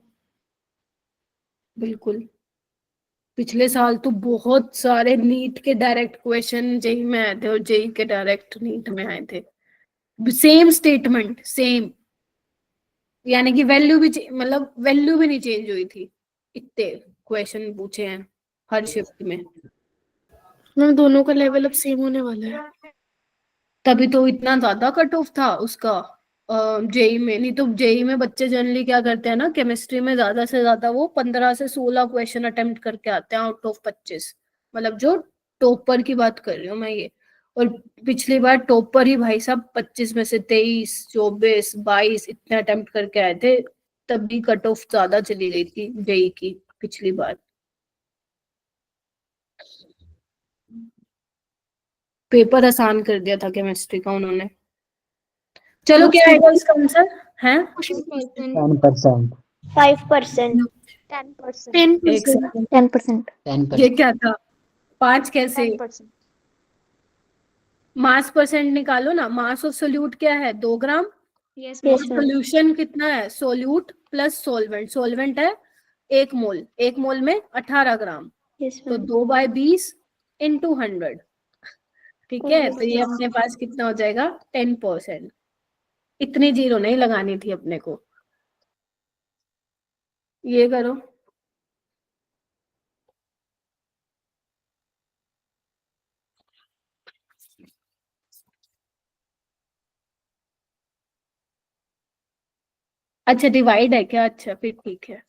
बिल्कुल, पिछले साल तो बहुत सारे नीट के डायरेक्ट क्वेश्चन जेई में आए थे और जेई के डायरेक्ट नीट में आए थे, सेम स्टेटमेंट सेम, यानी कि वैल्यू भी मतलब वैल्यू भी नहीं चेंज हुई थी, इतने क्वेश्चन पूछे हैं हर शिफ्ट में। मैम दोनों का लेवल अब सेम होने वाला है। तभी तो इतना ज्यादा कट ऑफ था उसका जेई में। नहीं तो जेई में बच्चे जनरली क्या करते हैं ना, केमिस्ट्री में ज्यादा से ज्यादा वो 15 से 16 क्वेश्चन अटेम्प्ट करके आते हैं आउट ऑफ 25। मतलब जो टॉपर की बात कर रही हूँ मैं ये। और पिछली बार टॉपर ही भाई साहब 25 में से 23, 24, 22 इतने अटेम्प्ट करके आए थे। तभी कट ऑफ ज्यादा चली गई थी जेई की पिछली बार। पेपर आसान कर दिया था केमिस्ट्री का उन्होंने। चलो क्या आएगा इसका आंसर है? 10%. 5%. 10%. 1 10%. सेकंड, 10%. 10%. ये क्या था? 5 कैसे? 10%. मास परसेंट निकालो ना। मास ऑफ सोल्यूट क्या है? 2 ग्राम। Yes, ma'am. सोल्यूशन कितना है? Solute plus solvent. सोलवेंट है 1 मोल। 1 मोल में 18 ग्राम। Yes, तो ma'am. 2/20 इंटू 100। ठीक है, तो ये अपने पास कितना हो जाएगा? 10%। इतनी जीरो नहीं लगानी थी अपने को। ये करो। अच्छा डिवाइड है क्या? अच्छा फिर ठीक है।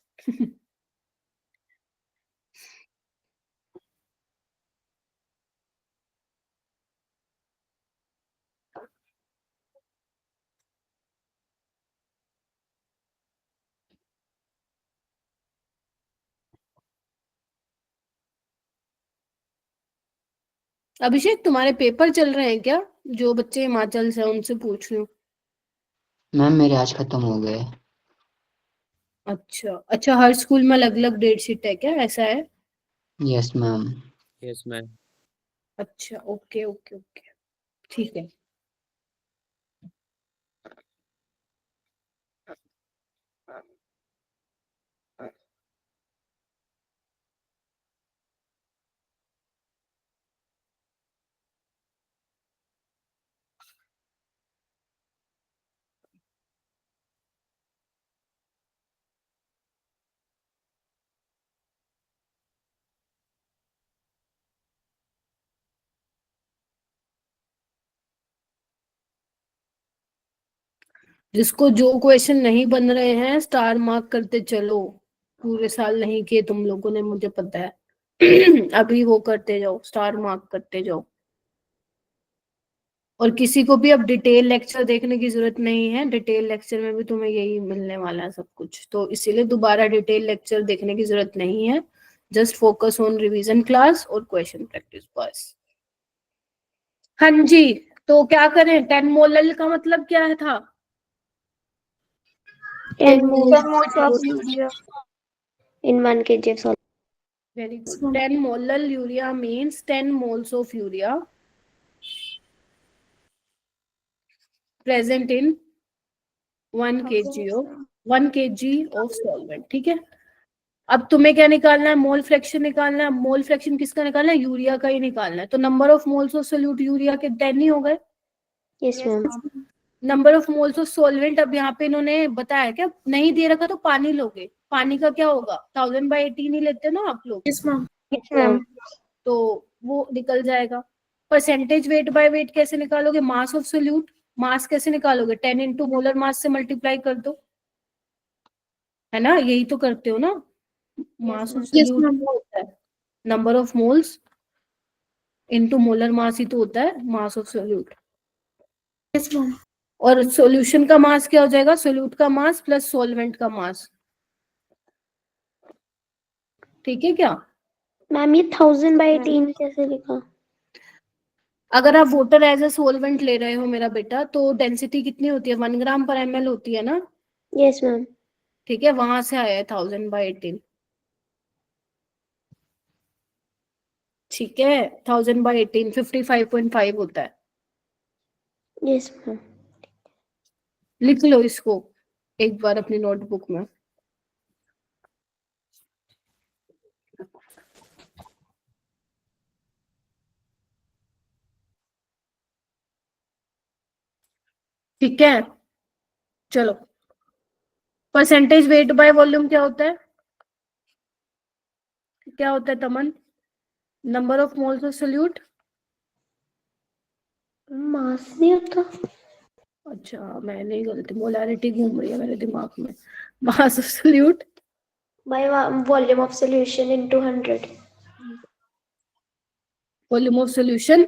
अभिषेक तुम्हारे पेपर चल रहे हैं क्या? जो बच्चे हिमाचल से हैं, उनसे पूछ रही हूँ। मैम मेरे आज खत्म हो गए. अच्छा अच्छा, हर स्कूल में अलग अलग डेट शीट है क्या? ऐसा है? Yes ma'am. Yes ma'am. अच्छा ओके ओके ओके, ठीक है। जिसको जो क्वेश्चन नहीं बन रहे हैं स्टार मार्क करते चलो। पूरे साल नहीं किए तुम लोगों ने, मुझे पता है। अभी वो करते जाओ, स्टार मार्क करते जाओ। और किसी को भी अब डिटेल लेक्चर देखने की जरूरत नहीं है। डिटेल लेक्चर में भी तुम्हें यही मिलने वाला है सब कुछ, तो इसीलिए दोबारा डिटेल लेक्चर देखने की जरूरत नहीं है। Just focus on revision class और क्वेश्चन प्रैक्टिस बस। हाँ जी, तो क्या करें? 10 मोलल का मतलब क्या था? 10 moles of urea in 1 kg of solid. Very good. 10 molal urea means 10 moles of urea present in 1 kg of solvent. ठीक है। अब तुम्हें क्या निकालना है? मोल फ्रैक्शन निकालना है। मोल फ्रैक्शन किसका निकालना है? यूरिया का ही निकालना है। तो number of moles of solute urea के 10 ही हो गए। Yes, ma'am. Number of moles of solvent अब यहाँ पे इन्होंने बताया क्या? नहीं दे रखा तो पानी लोगे। पानी का क्या होगा? 1000/18 ही लेते ना आप लोग। Yes, ma'am. Yes, ma'am. तो वो निकल जाएगा। परसेंटेज वेट बाय वेट कैसे निकालोगे? मास ऑफ सोल्यूट। मास कैसे निकालोगे? 10 इंटू मोलर मास से मल्टीप्लाई कर दो, है ना? यही तो करते हो ना। Mass of Yes, solute ma'am. क्या होता है? Number of moles into molar mass ही तो होता है mass of solute. Yes, ma'am. और सॉल्यूशन का मास क्या हो जाएगा? सोल्यूट का मास प्लस सॉल्वेंट का मास। ठीक है क्या? मैम ये 1000/18 कैसे लिखा? अगर आप वाटर एज ए सोलवेंट ले रहे हो मेरा बेटा, तो डेंसिटी कितनी होती है? 1 ग्राम पर ml होती है ना। Yes, ma'am. ठीक है, वहां से आया है 1000/18। ठीक है, 1000/18 55.5 होता है। Yes, ma'am. लिख लो इसको एक बार अपनी नोटबुक में। ठीक है, चलो। परसेंटेज वेट बाय वॉल्यूम क्या होता है? क्या होता है Taman? Number of moles of solute mass नहीं होता। अच्छा मैंने ही गलती, मोलैरिटी घूम रही है मेरे दिमाग में। मास of solute by volume of solution into 100 volume of solution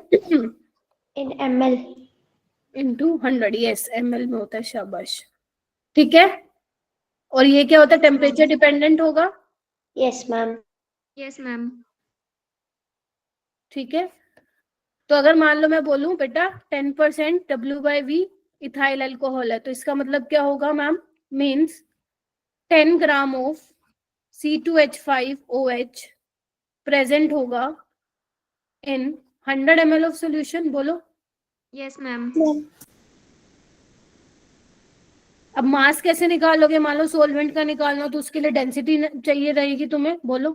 in ml। Into 100, yes ml में होता है, शाबाश। ठीक है, और ये क्या होता है, टेम्परेचर डिपेंडेंट होगा। Yes ma'am. Yes ma'am. ठीक है, तो अगर मान लो मैं बोलूं बेटा 10% W/V इथाइल अल्कोहल है, तो इसका मतलब क्या होगा ma'am, means 10 gram of C2H5OH present होगा इन 100 ml ऑफ सोल्यूशन। बोलो। Yes ma'am. अब मास कैसे निकालोगे, मान लो सॉल्वेंट का निकालना हो तो उसके लिए डेंसिटी चाहिए रहेगी तुम्हें। बोलो।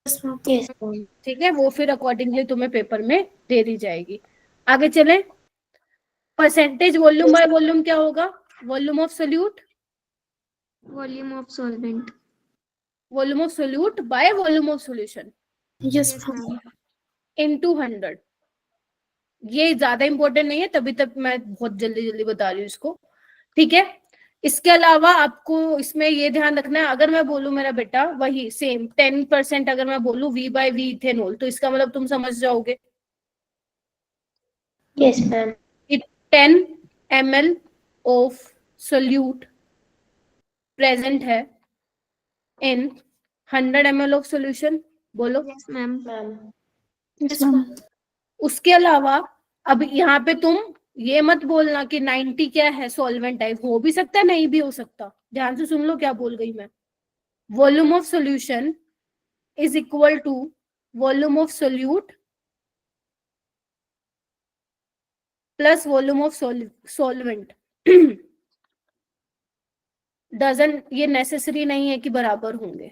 Yes ma'am. ठीक है, वो फिर अकॉर्डिंगली तुम्हें पेपर में दे दी जाएगी। आगे चले, परसेंटेज वॉल्यूम बाय वॉल्यूम क्या होगा, volume of solute, volume of solvent. Volume of solute by volume of solution yes yes ma'am. Ma'am. Into 100। ये ज्यादा इंपॉर्टेंट नहीं है, तभी तक मैं बहुत जल्दी जल्दी बता रही हूँ इसको। ठीक है, इसके अलावा आपको इसमें ये ध्यान रखना है, अगर मैं बोलूं मेरा बेटा वही सेम 10%, अगर मैं बोलूं V/V इथेनॉल, तो इसका मतलब तुम समझ जाओगे yes ma'am. 10 ml of solute present है इन 100 ml ऑफ सोल्यूशन। बोलो। Yes ma'am. Ma'am. Yes, ma'am. उसके अलावा अब यहाँ पे तुम ये मत बोलना कि 90 क्या है, सॉल्वेंट टाइप, हो भी सकता है नहीं भी हो सकता। ध्यान से सुन लो क्या बोल गई मैं। Volume of solution is equal to volume of solute plus volume of solvent. Doesn't, ये नेसेसरी नहीं है कि बराबर होंगे।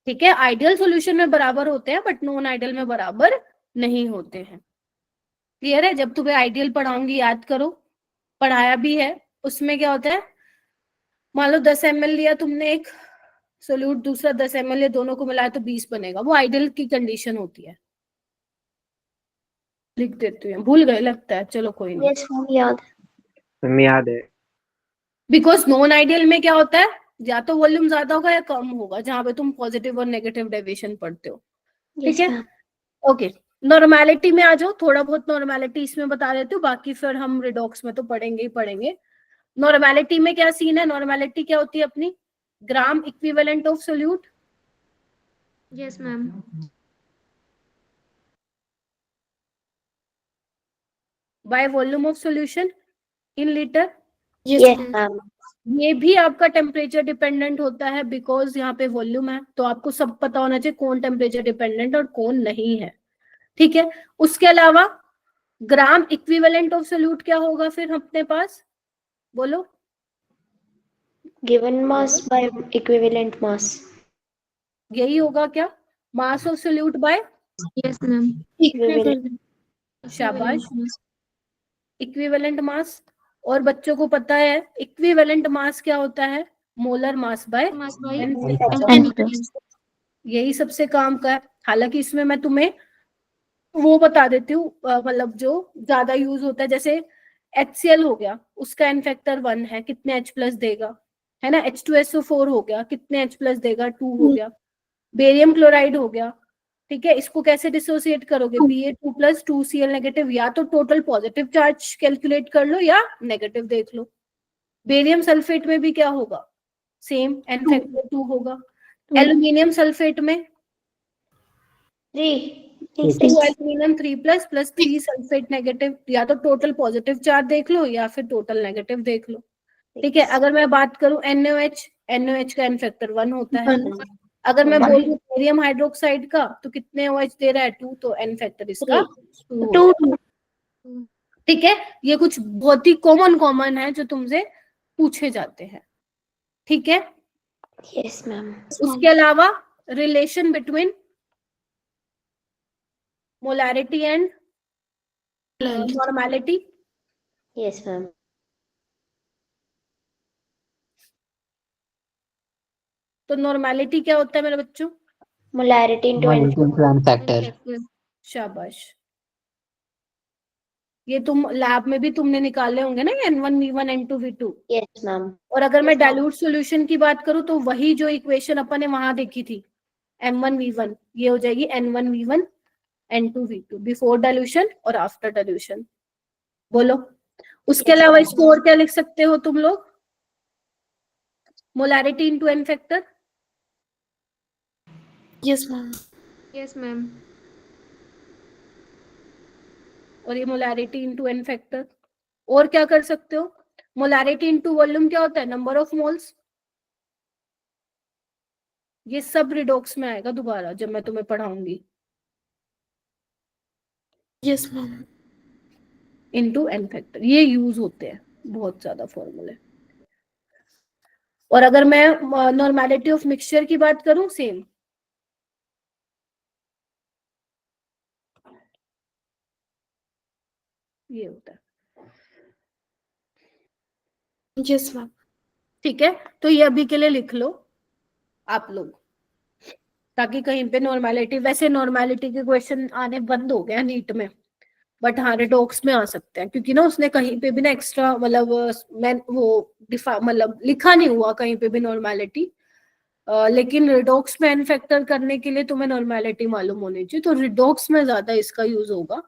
ठीक है, आइडियल सॉल्यूशन में बराबर होते हैं बट नॉन आइडियल में बराबर नहीं होते हैं। क्लियर है, जब तुम्हें आइडियल पढ़ाऊंगी याद करो, पढ़ाया भी है। उसमें क्या होता है, मान लो 10 ml लिया तुमने एक सोल्यूट, दूसरा 10 ml लिया, दोनों को मिलाया तो 20 बनेगा, वो आइडियल की कंडीशन होती है। लिख देती हूँ, भूल गए लगता है, चलो कोई नहीं। यस मैम याद। हमें याद है। बिकॉज नॉन आइडियल में क्या होता है, या तो वॉल्यूम ज्यादा होगा या कम होगा, जहां पे तुम पॉजिटिव और नेगेटिव डेविएशन पढ़ते हो। ठीक है, ओके। नॉर्मेलिटी में आ जाओ, थोड़ा बहुत नॉर्मेलिटी इसमें बता देती हूँ, बाकी फिर हम रिडॉक्स में तो पढ़ेंगे ही पढ़ेंगे। नॉर्मेलिटी में क्या सीन है, नॉर्मेलिटी क्या होती है अपनी, gram equivalent of solute yes ma'am. By volume of solution in litre. Yes ma'am. ये भी आपका टेम्परेचर डिपेंडेंट होता है, बिकॉज यहाँ पे वॉल्यूम है, तो आपको सब पता होना चाहिए कौन टेम्परेचर डिपेंडेंट और कौन नहीं है। ठीक है, उसके अलावा ग्राम इक्विवेलेंट ऑफ सोल्यूट क्या होगा फिर अपने पास, बोलो। Given mass by equivalent mass. यही होगा क्या, mass of solute by, yes ma'am. Equivalent. शाबाश, इक्विवेलेंट मास। और बच्चों को पता है इक्विवेलेंट मास क्या होता है, molar mass by, mass by यही सबसे काम का है। हालांकि इसमें मैं तुम्हें वो बता देती हूँ, मतलब जो ज्यादा यूज होता है, जैसे HCl हो गया, उसका एन फैक्टर 1 है, कितने H+ देगा, है ना। H2SO4 हो गया, कितने H+ देगा, 2 हो गया। बेरियम क्लोराइड हो गया, ठीक है, इसको कैसे डिसोसिएट करोगे, Ba2 + 2Cl नेगेटिव, या तो टोटल पॉजिटिव चार्ज कैलकुलेट कर लो या नेगेटिव देख लो। बेरियम सल्फेट में भी क्या होगा, सेम एन फैक्टर 2 होगा। एल्यूमिनियम सल्फेट में 2 एल्यूमिनियम 3+ + 3 सल्फेट नेगेटिव, या तो टोटल पॉजिटिव चार्ज देख लो या फिर टोटल नेगेटिव देख लो। ठीक है, अगर मैं बात करूं NaOH का एन फैक्टर 1 होता है। अगर मैं बोलूं बेरियम हाइड्रोक्साइड का, तो कितने OH दे रहा है, 2, तो एन फैक्टर इसका 2 होगा। ठीक है, ये कुछ बहुत ही कॉमन है जो तुमसे पूछे जाते हैं। ठीक है, यस मैम। उसके अलावा relation between molarity and normality. Yes ma'am. तो नॉर्मेलिटी क्या होता है मेरे बच्चों, molarity into Molarity into N factor. शाबाश। ये तुम लैब में भी तुमने निकाले होंगे ना, N1V1 N2V2। Yes ma'am. और अगर मैं डाइल्यूट सॉल्यूशन की बात करूं तो वही जो इक्वेशन अपन ने वहां देखी थी M1V1, ये हो जाएगी N1V1 N2V2 बिफोर डाइल्यूशन और आफ्टर डाइल्यूशन। बोलो उसके अलावा इसको और क्या लिख सकते हो तुम लोग? Molarity into N factor. Yes ma'am. Yes ma'am. और ये मोलैरिटी इनटू एन फैक्टर। और क्या कर सकते हो? मोलैरिटी इनटू वॉल्यूम क्या होता है? Number of moles. ये सब रिडॉक्स में आएगा दोबारा जब मैं तुम्हें पढ़ाऊंगी। Yes ma'am. Into N factor, ये यूज होते हैं बहुत ज्यादा फॉर्मूले। और अगर मैं नॉर्मेलिटी ऑफ मिक्सचर की बात करूं, सेम। ये होता है। Yes ma'am. ठीक है, तो ये अभी के लिए लिख लो आप लोग, ताकि कहीं पे नॉर्मेलिटी, वैसे नॉर्मेलिटी के क्वेश्चन आने बंद हो गए नीट में, बट हाँ रिडॉक्स में आ सकते हैं, क्योंकि ना उसने कहीं पे भी ना एक्स्ट्रा मतलब मैं वो मतलब लिखा नहीं हुआ कहीं पे भी नॉर्मेलिटी, लेकिन रिडॉक्स में एन फैक्टर करने के लिए तुम्हें नॉर्मेलिटी मालूम होनी चाहिए, तो रिडॉक्स में ज्यादा इसका यूज होगा।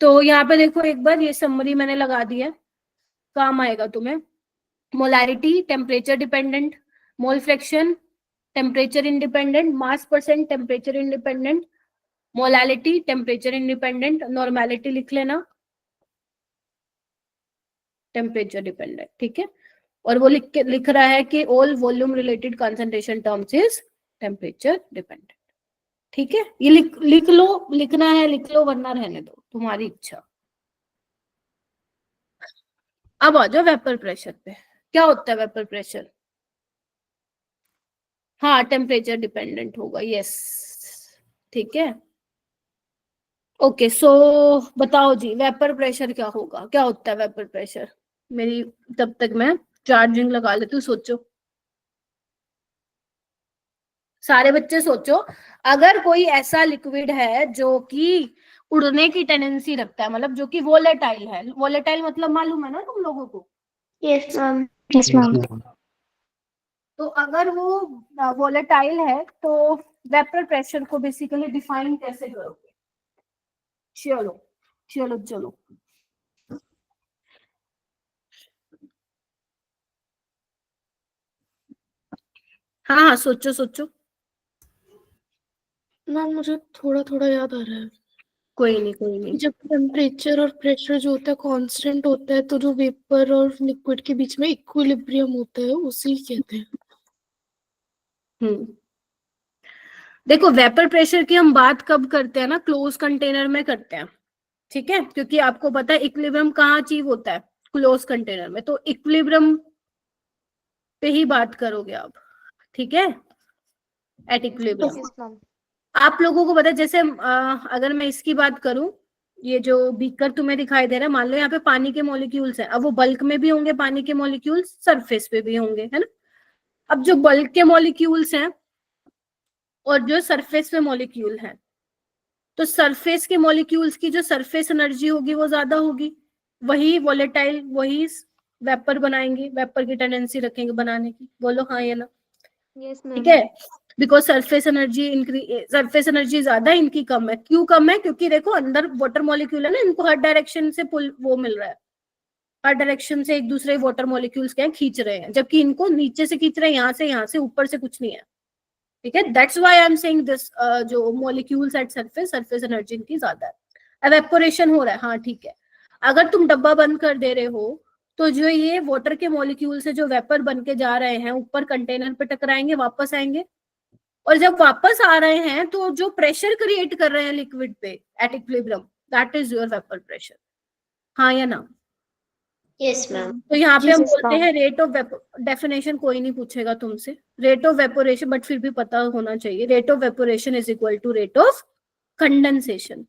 तो यहाँ पे देखो एक बार ये समरी मैंने लगा दी है, काम आएगा तुम्हें। Molarity temperature dependent, mole fraction temperature independent, मास percent temperature independent, molality temperature independent, normality लिख लेना टेम्परेचर डिपेंडेंट। ठीक है, और वो लिख रहा है कि all volume related concentration terms is temperature dependent. ठीक है, ये लिख लो, लिखना है लिख लो, वरना रहने दो, तुम्हारी इच्छा। अब आ जाओ वेपर प्रेशर पे। क्या होता है वेपर प्रेशर? हाँ टेम्परेचर डिपेंडेंट होगा, यस। ठीक है, ओके सो बताओ जी वेपर प्रेशर क्या होगा, क्या होता है वेपर प्रेशर? मेरी तब तक मैं चार्जिंग लगा लेती हूँ, सोचो सारे बच्चे सोचो। अगर कोई ऐसा लिक्विड है जो कि उड़ने की टेंडेंसी रखता है, मतलब जो कि वोलेटाइल है, वोलेटाइल मतलब मालूम है ना तुम लोगों को? Yes ma'am. Yes ma'am. तो अगर वो वोलेटाइल है तो वेपर प्रेशर को बेसिकली डिफाइन कैसे करोगे? चलो चलो चलो, हाँ हाँ सोचो सोचो। मैम मुझे थोड़ा थोड़ा याद आ रहा है। कोई नहीं कोई नहीं। जब टेम्परेचर और प्रेशर जो होता है कांस्टेंट होता है, तो जो वेपर और लिक्विड के बीच में इक्विलिब्रियम होता है उसी कहते हैं। देखो वेपर प्रेशर की हम बात कब करते हैं ना, क्लोज कंटेनर में करते हैं। ठीक है, क्योंकि आपको पता है इक्विलिब्रियम कहाँ अचीव होता है? क्लोज कंटेनर में, तो इक्विलिब्रियम पे ही बात करोगे आप। ठीक है, एट इक्विलिब्रियम। Yes ma'am. आप लोगों को पता है, जैसे अगर मैं इसकी बात करूं, ये जो बीकर तुम्हें दिखाई दे रहा है, मान लो यहाँ पे पानी के मॉलिक्यूल्स हैं, अब वो बल्क में भी होंगे पानी के मॉलिक्यूल्स, सरफेस पे भी होंगे, है ना? अब जो बल्क के मॉलिक्यूल्स हैं और जो सरफेस पे मॉलिक्यूल है, तो सरफेस के मॉलिक्यूल्स की जो सरफेस एनर्जी होगी वो ज्यादा होगी, वही वॉलेटाइल, वही वेपर बनाएंगे, वेपर की टेंडेंसी रखेंगे बनाने की। बोलो हाँ या ना? यस ठीक मैम। है, बिकॉज सरफेस एनर्जी ज्यादा, इनकी कम है। क्यों कम है? क्योंकि देखो अंदर वाटर मॉलिक्यूल है ना, इनको हर डायरेक्शन से पुल वो मिल रहा है, हर डायरेक्शन से एक दूसरे वाटर मॉलिक्यूल्स क्या खींच रहे हैं, जबकि इनको नीचे से खींच रहे हैं, यहाँ से ऊपर से कुछ नहीं है। ठीक है, that's why I am saying this, जो मॉलिक्यूल्स एट सरफेस एनर्जी इनकी ज्यादा है। एवेपोरेशन हो रहा है, हाँ ठीक है। अगर तुम डब्बा बंद कर दे रहे हो तो जो ये वाटर के मॉलिक्यूल से जो वेपर बन के जा रहे हैं ऊपर कंटेनर पे टकराएंगे, वापस आएंगे, और जब वापस आ रहे हैं तो जो प्रेशर क्रिएट कर रहे हैं लिक्विड पे at equilibrium, that is your vapour pressure. हाँ या ना? Yes ma'am. तो यहाँ पे हम Yes, बोलते ma'am. हैं रेट ऑफ डेफिनेशन कोई नहीं पूछेगा तुमसे, रेट ऑफ वेपोरेशन, बट फिर भी पता होना चाहिए, rate of evaporation is equal to rate of condensation.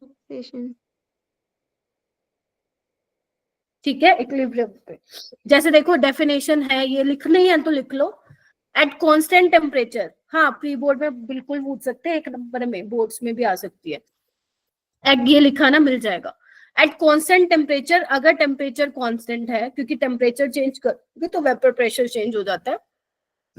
ठीक है, इक्विलिब्रियम पे। जैसे देखो डेफिनेशन है, ये लिखनी है तो लिख लो, एट कांस्टेंट टेम्परेचर। हाँ प्री बोर्ड में बिल्कुल पूछ सकते हैं, एक नंबर में बोर्ड्स में भी आ सकती है, एट ये लिखा ना मिल जाएगा। एट कांस्टेंट टेम्परेचर, अगर टेम्परेचर कांस्टेंट है, क्योंकि टेम्परेचर चेंज करोगे तो वेपर प्रेशर चेंज हो जाता है।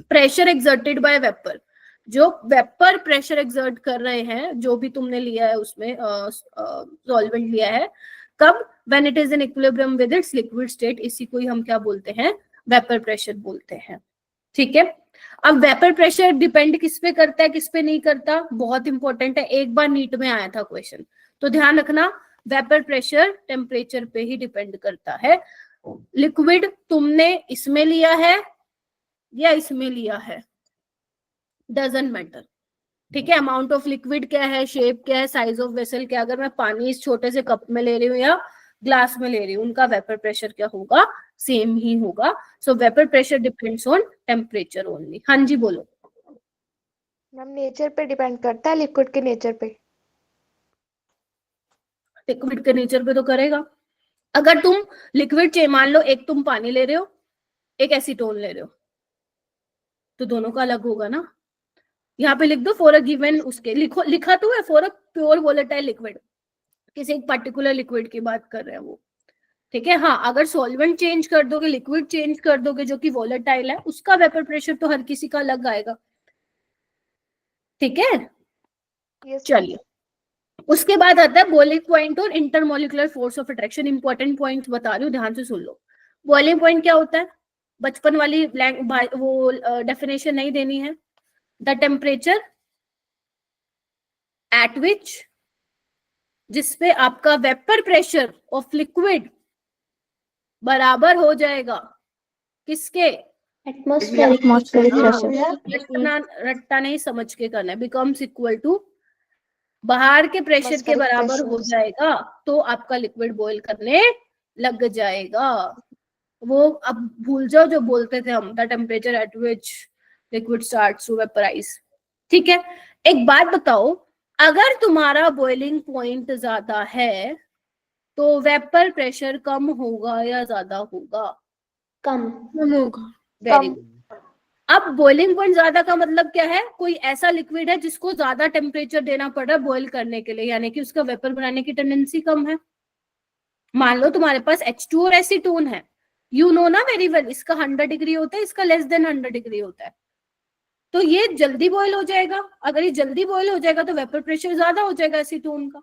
प्रेशर एक्सर्टेड बाय वेपर, जो वेपर प्रेशर एक्सर्ट कर रहे हैं, जो भी तुमने लिया है उसमें सॉल्वेंट लिया है, कब? When it is in equilibrium with its liquid state, इसी को ही हम क्या बोलते हैं? वेपर प्रेशर बोलते हैं। ठीक है, अब वेपर प्रेशर डिपेंड किस पे करता है, किस पे नहीं करता, बहुत इंपॉर्टेंट है, एक बार नीट में आया था क्वेश्चन, तो ध्यान रखना, वेपर प्रेशर टेम्परेचर पे ही डिपेंड करता है। लिक्विड तुमने इसमें लिया है या इसमें लिया है, डजंट मैटर। ठीक है, अमाउंट ऑफ लिक्विड क्या है, शेप क्या है, साइज ऑफ वेसल क्या, अगर मैं पानी इस छोटे से कप में ले रही हूँ या ग्लास में ले रही हूँ, उनका वेपर प्रेशर क्या होगा? सेम ही होगा। सो vapour pressure depends on temperature only. हाँ जी बोलो। मैम नेचर पे डिपेंड करता है, लिक्विड के नेचर पे। लिक्विड के नेचर पे तो करेगा। अगर तुम लिक्विड मान लो, एक तुम पानी ले रहे हो, एक एसीटोन ले रहे हो, तो दोनों का अलग होगा ना। यहाँ पे लिख दो फॉर अ गिवन, उसके लिखो, लिखा तो है for a pure volatile liquid, किसी एक पर्टिकुलर लिक्विड की बात कर रहे हैं वो। ठीक है, हाँ, अगर सॉल्वेंट चेंज कर दोगे, लिक्विड चेंज कर दोगे जो कि वोलेटाइल है, उसका वेपर प्रेशर तो हर किसी का अलग आएगा। ठीक है, चलिए, उसके बाद आता है बॉइलिंग पॉइंट और intermolecular force of attraction. Important point बता रही हूँ, ध्यान से सुन लो। बॉइलिंग पॉइंट क्या होता है? बचपन वाली वो डेफिनेशन नहीं देनी है। द टेम्परेचर एट विच, जिसपे आपका वेपर प्रेशर ऑफ लिक्विड बराबर हो जाएगा किसके? Atmospheric pressure. रट्टा नहीं, समझ के करना है। बिकम्स इक्वल टू, बाहर के प्रेशर के बराबर हो जाएगा तो आपका लिक्विड बॉईल करने लग जाएगा। वो अब भूल जाओ जो बोलते थे हम, the temperature at which liquid starts to vaporise. ठीक है, एक बात बताओ, अगर तुम्हारा बॉइलिंग पॉइंट ज्यादा है तो वेपर प्रेशर कम होगा या ज्यादा होगा? कम होगा। Very good. अब बॉइलिंग पॉइंट ज्यादा का मतलब क्या है? कोई ऐसा लिक्विड है जिसको ज्यादा टेम्परेचर देना पड़ रहा है बॉईल करने के लिए, यानी कि उसका वेपर बनाने की टेंडेंसी कम है। मान लो तुम्हारे पास H2 और एसीटोन है, यू नो ना वेरी वेल, इसका 100 डिग्री होता है, इसका लेस देन 100 डिग्री होता है, तो ये जल्दी बॉईल हो जाएगा। अगर ये जल्दी बॉईल हो जाएगा तो वेपर प्रेशर ज्यादा हो जाएगा एसीटोन का।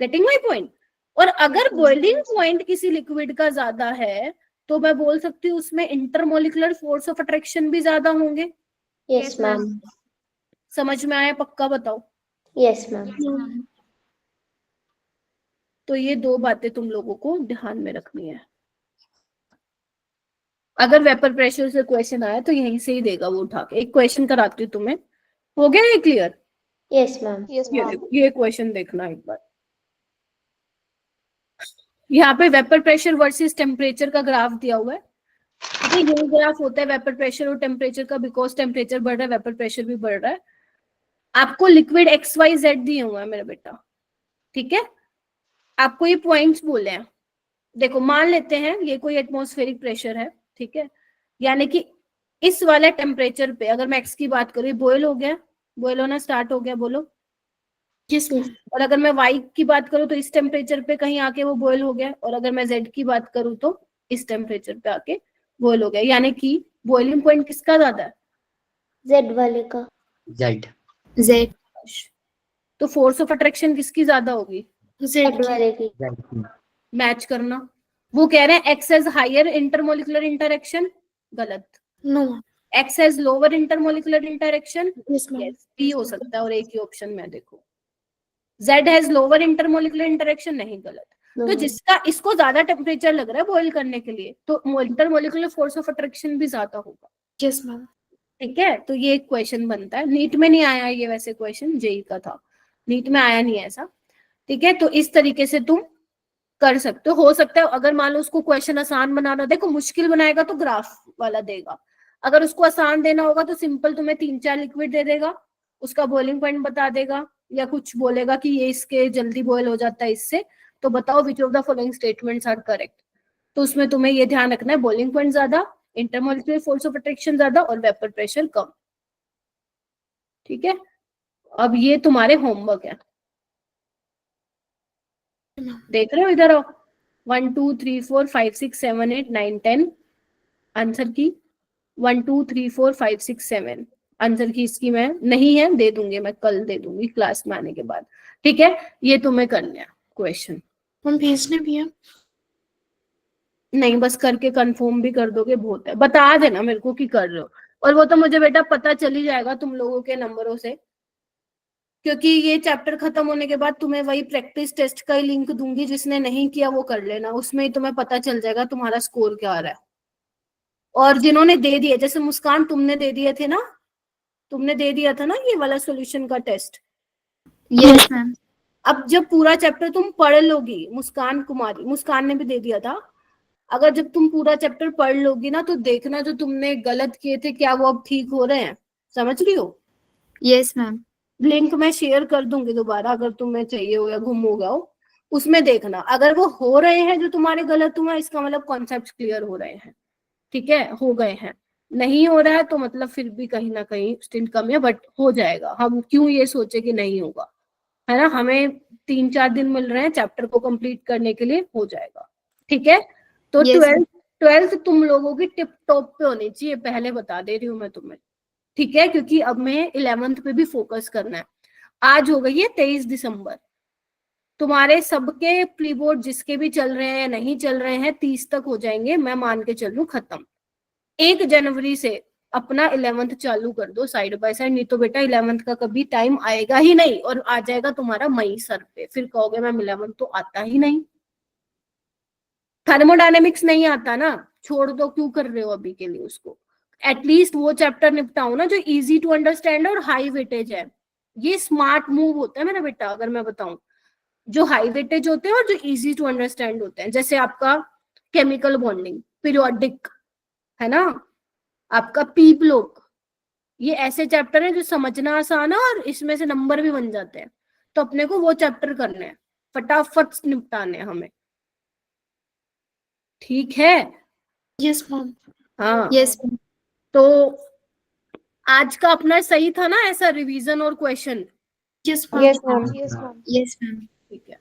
Getting my point? और अगर बॉइलिंग पॉइंट किसी लिक्विड का ज्यादा है तो मैं बोल सकती हूँ उसमें इंटरमोलिकुलर फोर्स ऑफ अट्रैक्शन भी ज्यादा होंगे। Yes ma'am. समझ में आया? पक्का बताओ। Yes ma'am. तो ये दो बातें तुम लोगों को ध्यान में रखनी है। अगर वेपर प्रेशर से क्वेश्चन आया तो यहीं से ही देगा वो उठा के। एक क्वेश्चन कराती हूँ तुम्हें, हो गया ये क्लियर? Yes ma'am. ये क्वेश्चन देखना एक बार। यहाँ पे वेपर प्रेशर वर्सेस टेम्परेचर का ग्राफ दिया हुआ है। ये ग्राफ होता है वेपर प्रेशर और टेम्परेचर का, बिकॉज टेम्परेचर बढ़ रहा है वेपर प्रेशर भी बढ़ रहा है। आपको लिक्विड XYZ दिए हुए हैं मेरा बेटा, ठीक है? आपको ये पॉइंट्स बोले हैं। देखो, मान लेते हैं ये कोई एटमॉस्फेरिक प्रेशर है, ठीक है, यानी कि इस वाले टेम्परेचर पे अगर मैं X की बात करूँ, बॉयल हो गया, बॉयल होना स्टार्ट हो गया, बोलो। यस। और अगर मैं Y की बात करूँ तो इस टेम्परेचर पे कहीं आके वो बॉयल हो गया, और अगर मैं Z की बात करूँ तो इस टेम्परेचर पे आके बॉयल हो गया, यानी कि बॉइलिंग पॉइंट किसका ज्यादा है? जेड वाले का। जेड। जेड। तो फोर्स ऑफ अट्रैक्शन किसकी ज्यादा होगी? जेड वाले की। मैच करना। वो कह रहे हैं X has higher intermolecular interaction, गलत। No. X has lower intermolecular interaction, yes ma'am. Yes, B हो सकता है। और एक ही ऑप्शन में देखो, Z has lower intermolecular interaction, नहीं, गलत। तो जिसका इसको ज्यादा टेम्परेचर लग रहा है बॉईल करने के लिए, तो इंटरमोलिकुलर फोर्स ऑफ अट्रैक्शन भी ज्यादा होगा। Yes ma'am. ठीक है, तो ये एक क्वेश्चन बनता है। नीट में नहीं आया ये, वैसे क्वेश्चन जेई का था, नीट में आया नहीं ऐसा। ठीक है, तो इस तरीके से तुम कर सकते हो सकता है अगर मान लो उसको क्वेश्चन आसान बनाना, देखो मुश्किल बनाएगा तो ग्राफ वाला देगा, अगर उसको आसान देना होगा तो सिंपल तुम्हें 3-4 लिक्विड दे देगा, उसका बॉइलिंग पॉइंट बता देगा, या कुछ बोलेगा कि ये इसके जल्दी बॉयल हो जाता है इससे, तो बताओ which of the following statements are correct. तो उसमें तुम्हें ये ध्यान रखना है, बॉइलिंग पॉइंट ज्यादा, इंटरमोलिकुलर फोर्स ऑफ अट्रैक्शन ज्यादा, और वेपर प्रेशर कम। ठीक है, अब ये तुम्हारे होमवर्क है। देख रहे हो, इधर आओ। 1 2 3 4 5 6 7 8 9 10 आंसर की। 1 2 3 4 5 6 7 आंसर की इसकी मैं नहीं है, दे दूंगी, मैं कल दे दूंगी क्लास में आने के बाद। ठीक है, ये तुम्हें करना है क्वेश्चन। मैम भेजने भी है? नहीं, बस करके कंफर्म भी कर दोगे बहुत है, बता देना मेरे को कि कर रहे हो। और वो तो मुझे बेटा पता चल ही जाएगा तुम लोगों के नंबरों से, क्योंकि ये चैप्टर खत्म होने के बाद तुम्हें वही प्रैक्टिस टेस्ट का ही लिंक दूंगी, जिसने नहीं किया वो कर लेना, उसमें ही तुम्हें पता चल जाएगा तुम्हारा स्कोर क्या आ रहा है। और जिन्होंने दे दिया, जैसे मुस्कान तुमने दे दिए थे ना, तुमने दे दिया था ना ये वाला सॉल्यूशन का टेस्ट। Yes ma'am. अब जब पूरा चैप्टर तुम पढ़ लोगी, मुस्कान कुमारी, मुस्कान ने भी दे दिया था, अगर जब तुम पूरा चैप्टर पढ़ लोगी ना, तो देखना जो तुमने गलत किए थे क्या वो अब ठीक हो रहे हैं। समझ रही हो? Yes ma'am. लिंक मैं शेयर कर दूंगी दोबारा, अगर तुम्हें चाहिए हो या गुम हो गया हो, उसमें देखना। अगर वो हो रहे हैं जो तुम्हारे गलत हुआ, इसका मतलब कॉन्सेप्ट क्लियर हो रहे हैं। ठीक है, हो गए हैं। नहीं हो रहा है तो मतलब फिर भी कहीं ना कहीं स्टिल कम है, बट हो जाएगा। हम क्यों ये सोचे कि नहीं होगा, है ना? हमें 3-4 दिन मिल रहे हैं चैप्टर को कंप्लीट करने के लिए, हो जाएगा। ठीक है, तो Yes, ट्वेल्थ तुम लोगों की टिप टॉप पे होनी चाहिए, पहले बता दे रही हूँ मैं तुम्हें। ठीक है, क्योंकि अब मैं 11th पे भी फोकस करना है। आज हो गई है 23 दिसंबर, तुम्हारे सबके प्री बोर्ड जिसके भी चल रहे हैं या नहीं चल रहे हैं 30 तक हो जाएंगे, मैं मान के चल रही हूँ खत्म। 1 जनवरी से अपना 11th चालू कर दो साइड बाय साइड, नहीं तो बेटा 11th का कभी टाइम आएगा ही नहीं, और आ जाएगा तुम्हारा मई सर पे, फिर कहोगे मैम 11th तो आता ही नहीं। थर्मोडायनेमिक्स नहीं आता ना, छोड़ दो, क्यों कर रहे हो अभी के लिए उसको। एटलीस्ट वो चैप्टर निपटाओ ना जो इजी टू अंडरस्टैंड और हाई वेटेज है। ये स्मार्ट मूव होता है मेरा बेटा, अगर मैं बताऊं, जो हाई वेटेज होते हैं और जो इजी टू अंडरस्टैंड होते हैं। जैसे आपका केमिकल बॉन्डिंग, पीरियोडिक, है ना, आपका पी ब्लॉक, ये ऐसे चैप्टर हैं जो समझना आसान है और इसमें से नंबर भी बन जाते हैं। तो अपने को वो चैप्टर करने हैं, फटाफट निपटाने हैं हमें। ठीक है? Yes ma'am. हाँ, यस तो आज का अपना सही था ना ऐसा रिवीजन और question? Yes ma'am. Yes ma'am. Yes ma'am. ठीक है,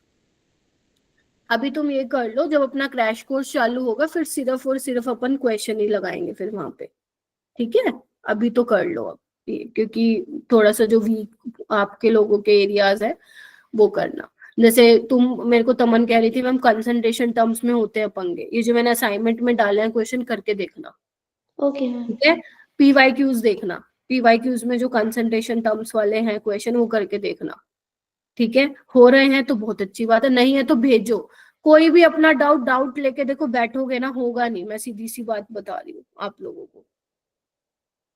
अभी तुम ये कर लो, जब अपना क्रैश कोर्स चालू होगा फिर सिर्फ और सिर्फ अपन क्वेश्चन ही लगाएंगे फिर वहां पे। ठीक है, अभी तो कर लो अब ये, क्योंकि थोड़ा सा जो वीक आपके लोगों के एरियाज है वो करना। जैसे तुम, मेरे को तमन कह रही थी मैम कंसंट्रेशन टर्म्स में होते हैं पंगे, ये जो मैंने असाइनमेंट में डाले हैं क्वेश्चन करके देखना। Okay ma'am. ठीक है, पीवाईक्यूज देखना, पीवाईक्यूज में जो कंसंट्रेशन टर्म्स वाले हैं क्वेश्चन वो करके देखना। ठीक है, हो रहे हैं तो बहुत अच्छी बात है, नहीं है तो भेजो। कोई भी अपना डाउट लेके देखो, बैठोगे ना होगा नहीं, मैं सीधी सी बात बता रही हूँ आप लोगों को।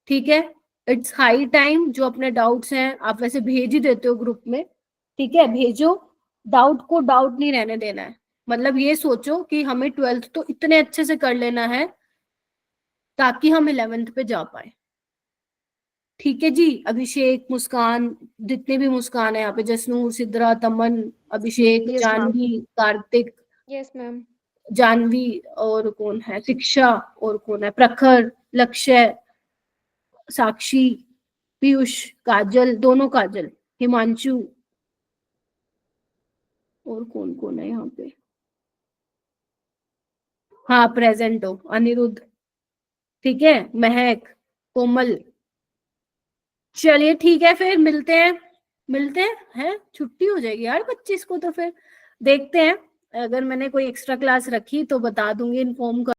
ठीक है, इट्स हाई टाइम, जो अपने डाउट्स हैं आप वैसे भेज ही देते हो ग्रुप में, ठीक है, भेजो। डाउट को डाउट नहीं रहने देना है, मतलब ये सोचो कि हमें 12th तो इतने अच्छे से कर लेना है ताकि हम 11th पे जा पाए। ठीक है जी, अभिषेक, मुस्कान, जितने भी मुस्कान है यहाँ पे, Jasnoor, Sidra, Taman, Abhishek, Yes, ma'am. Janvi, Kartik, yes ma'am. Janvi, और कौन है, शिक्षा, और कौन है, प्रखर, लक्ष्य, साक्षी, पीयूष, काजल, दोनों काजल, हिमांशु, और कौन कौन है यहाँ पे, हाँ प्रेजेंट हो, अनिरुद्ध, ठीक है, महक, कोमल। चलिए ठीक है, फिर मिलते हैं, हैं? छुट्टी हो जाएगी यार 25 को, तो फिर देखते हैं, अगर मैंने कोई एक्स्ट्रा क्लास रखी तो बता दूंगी, इन्फॉर्म कर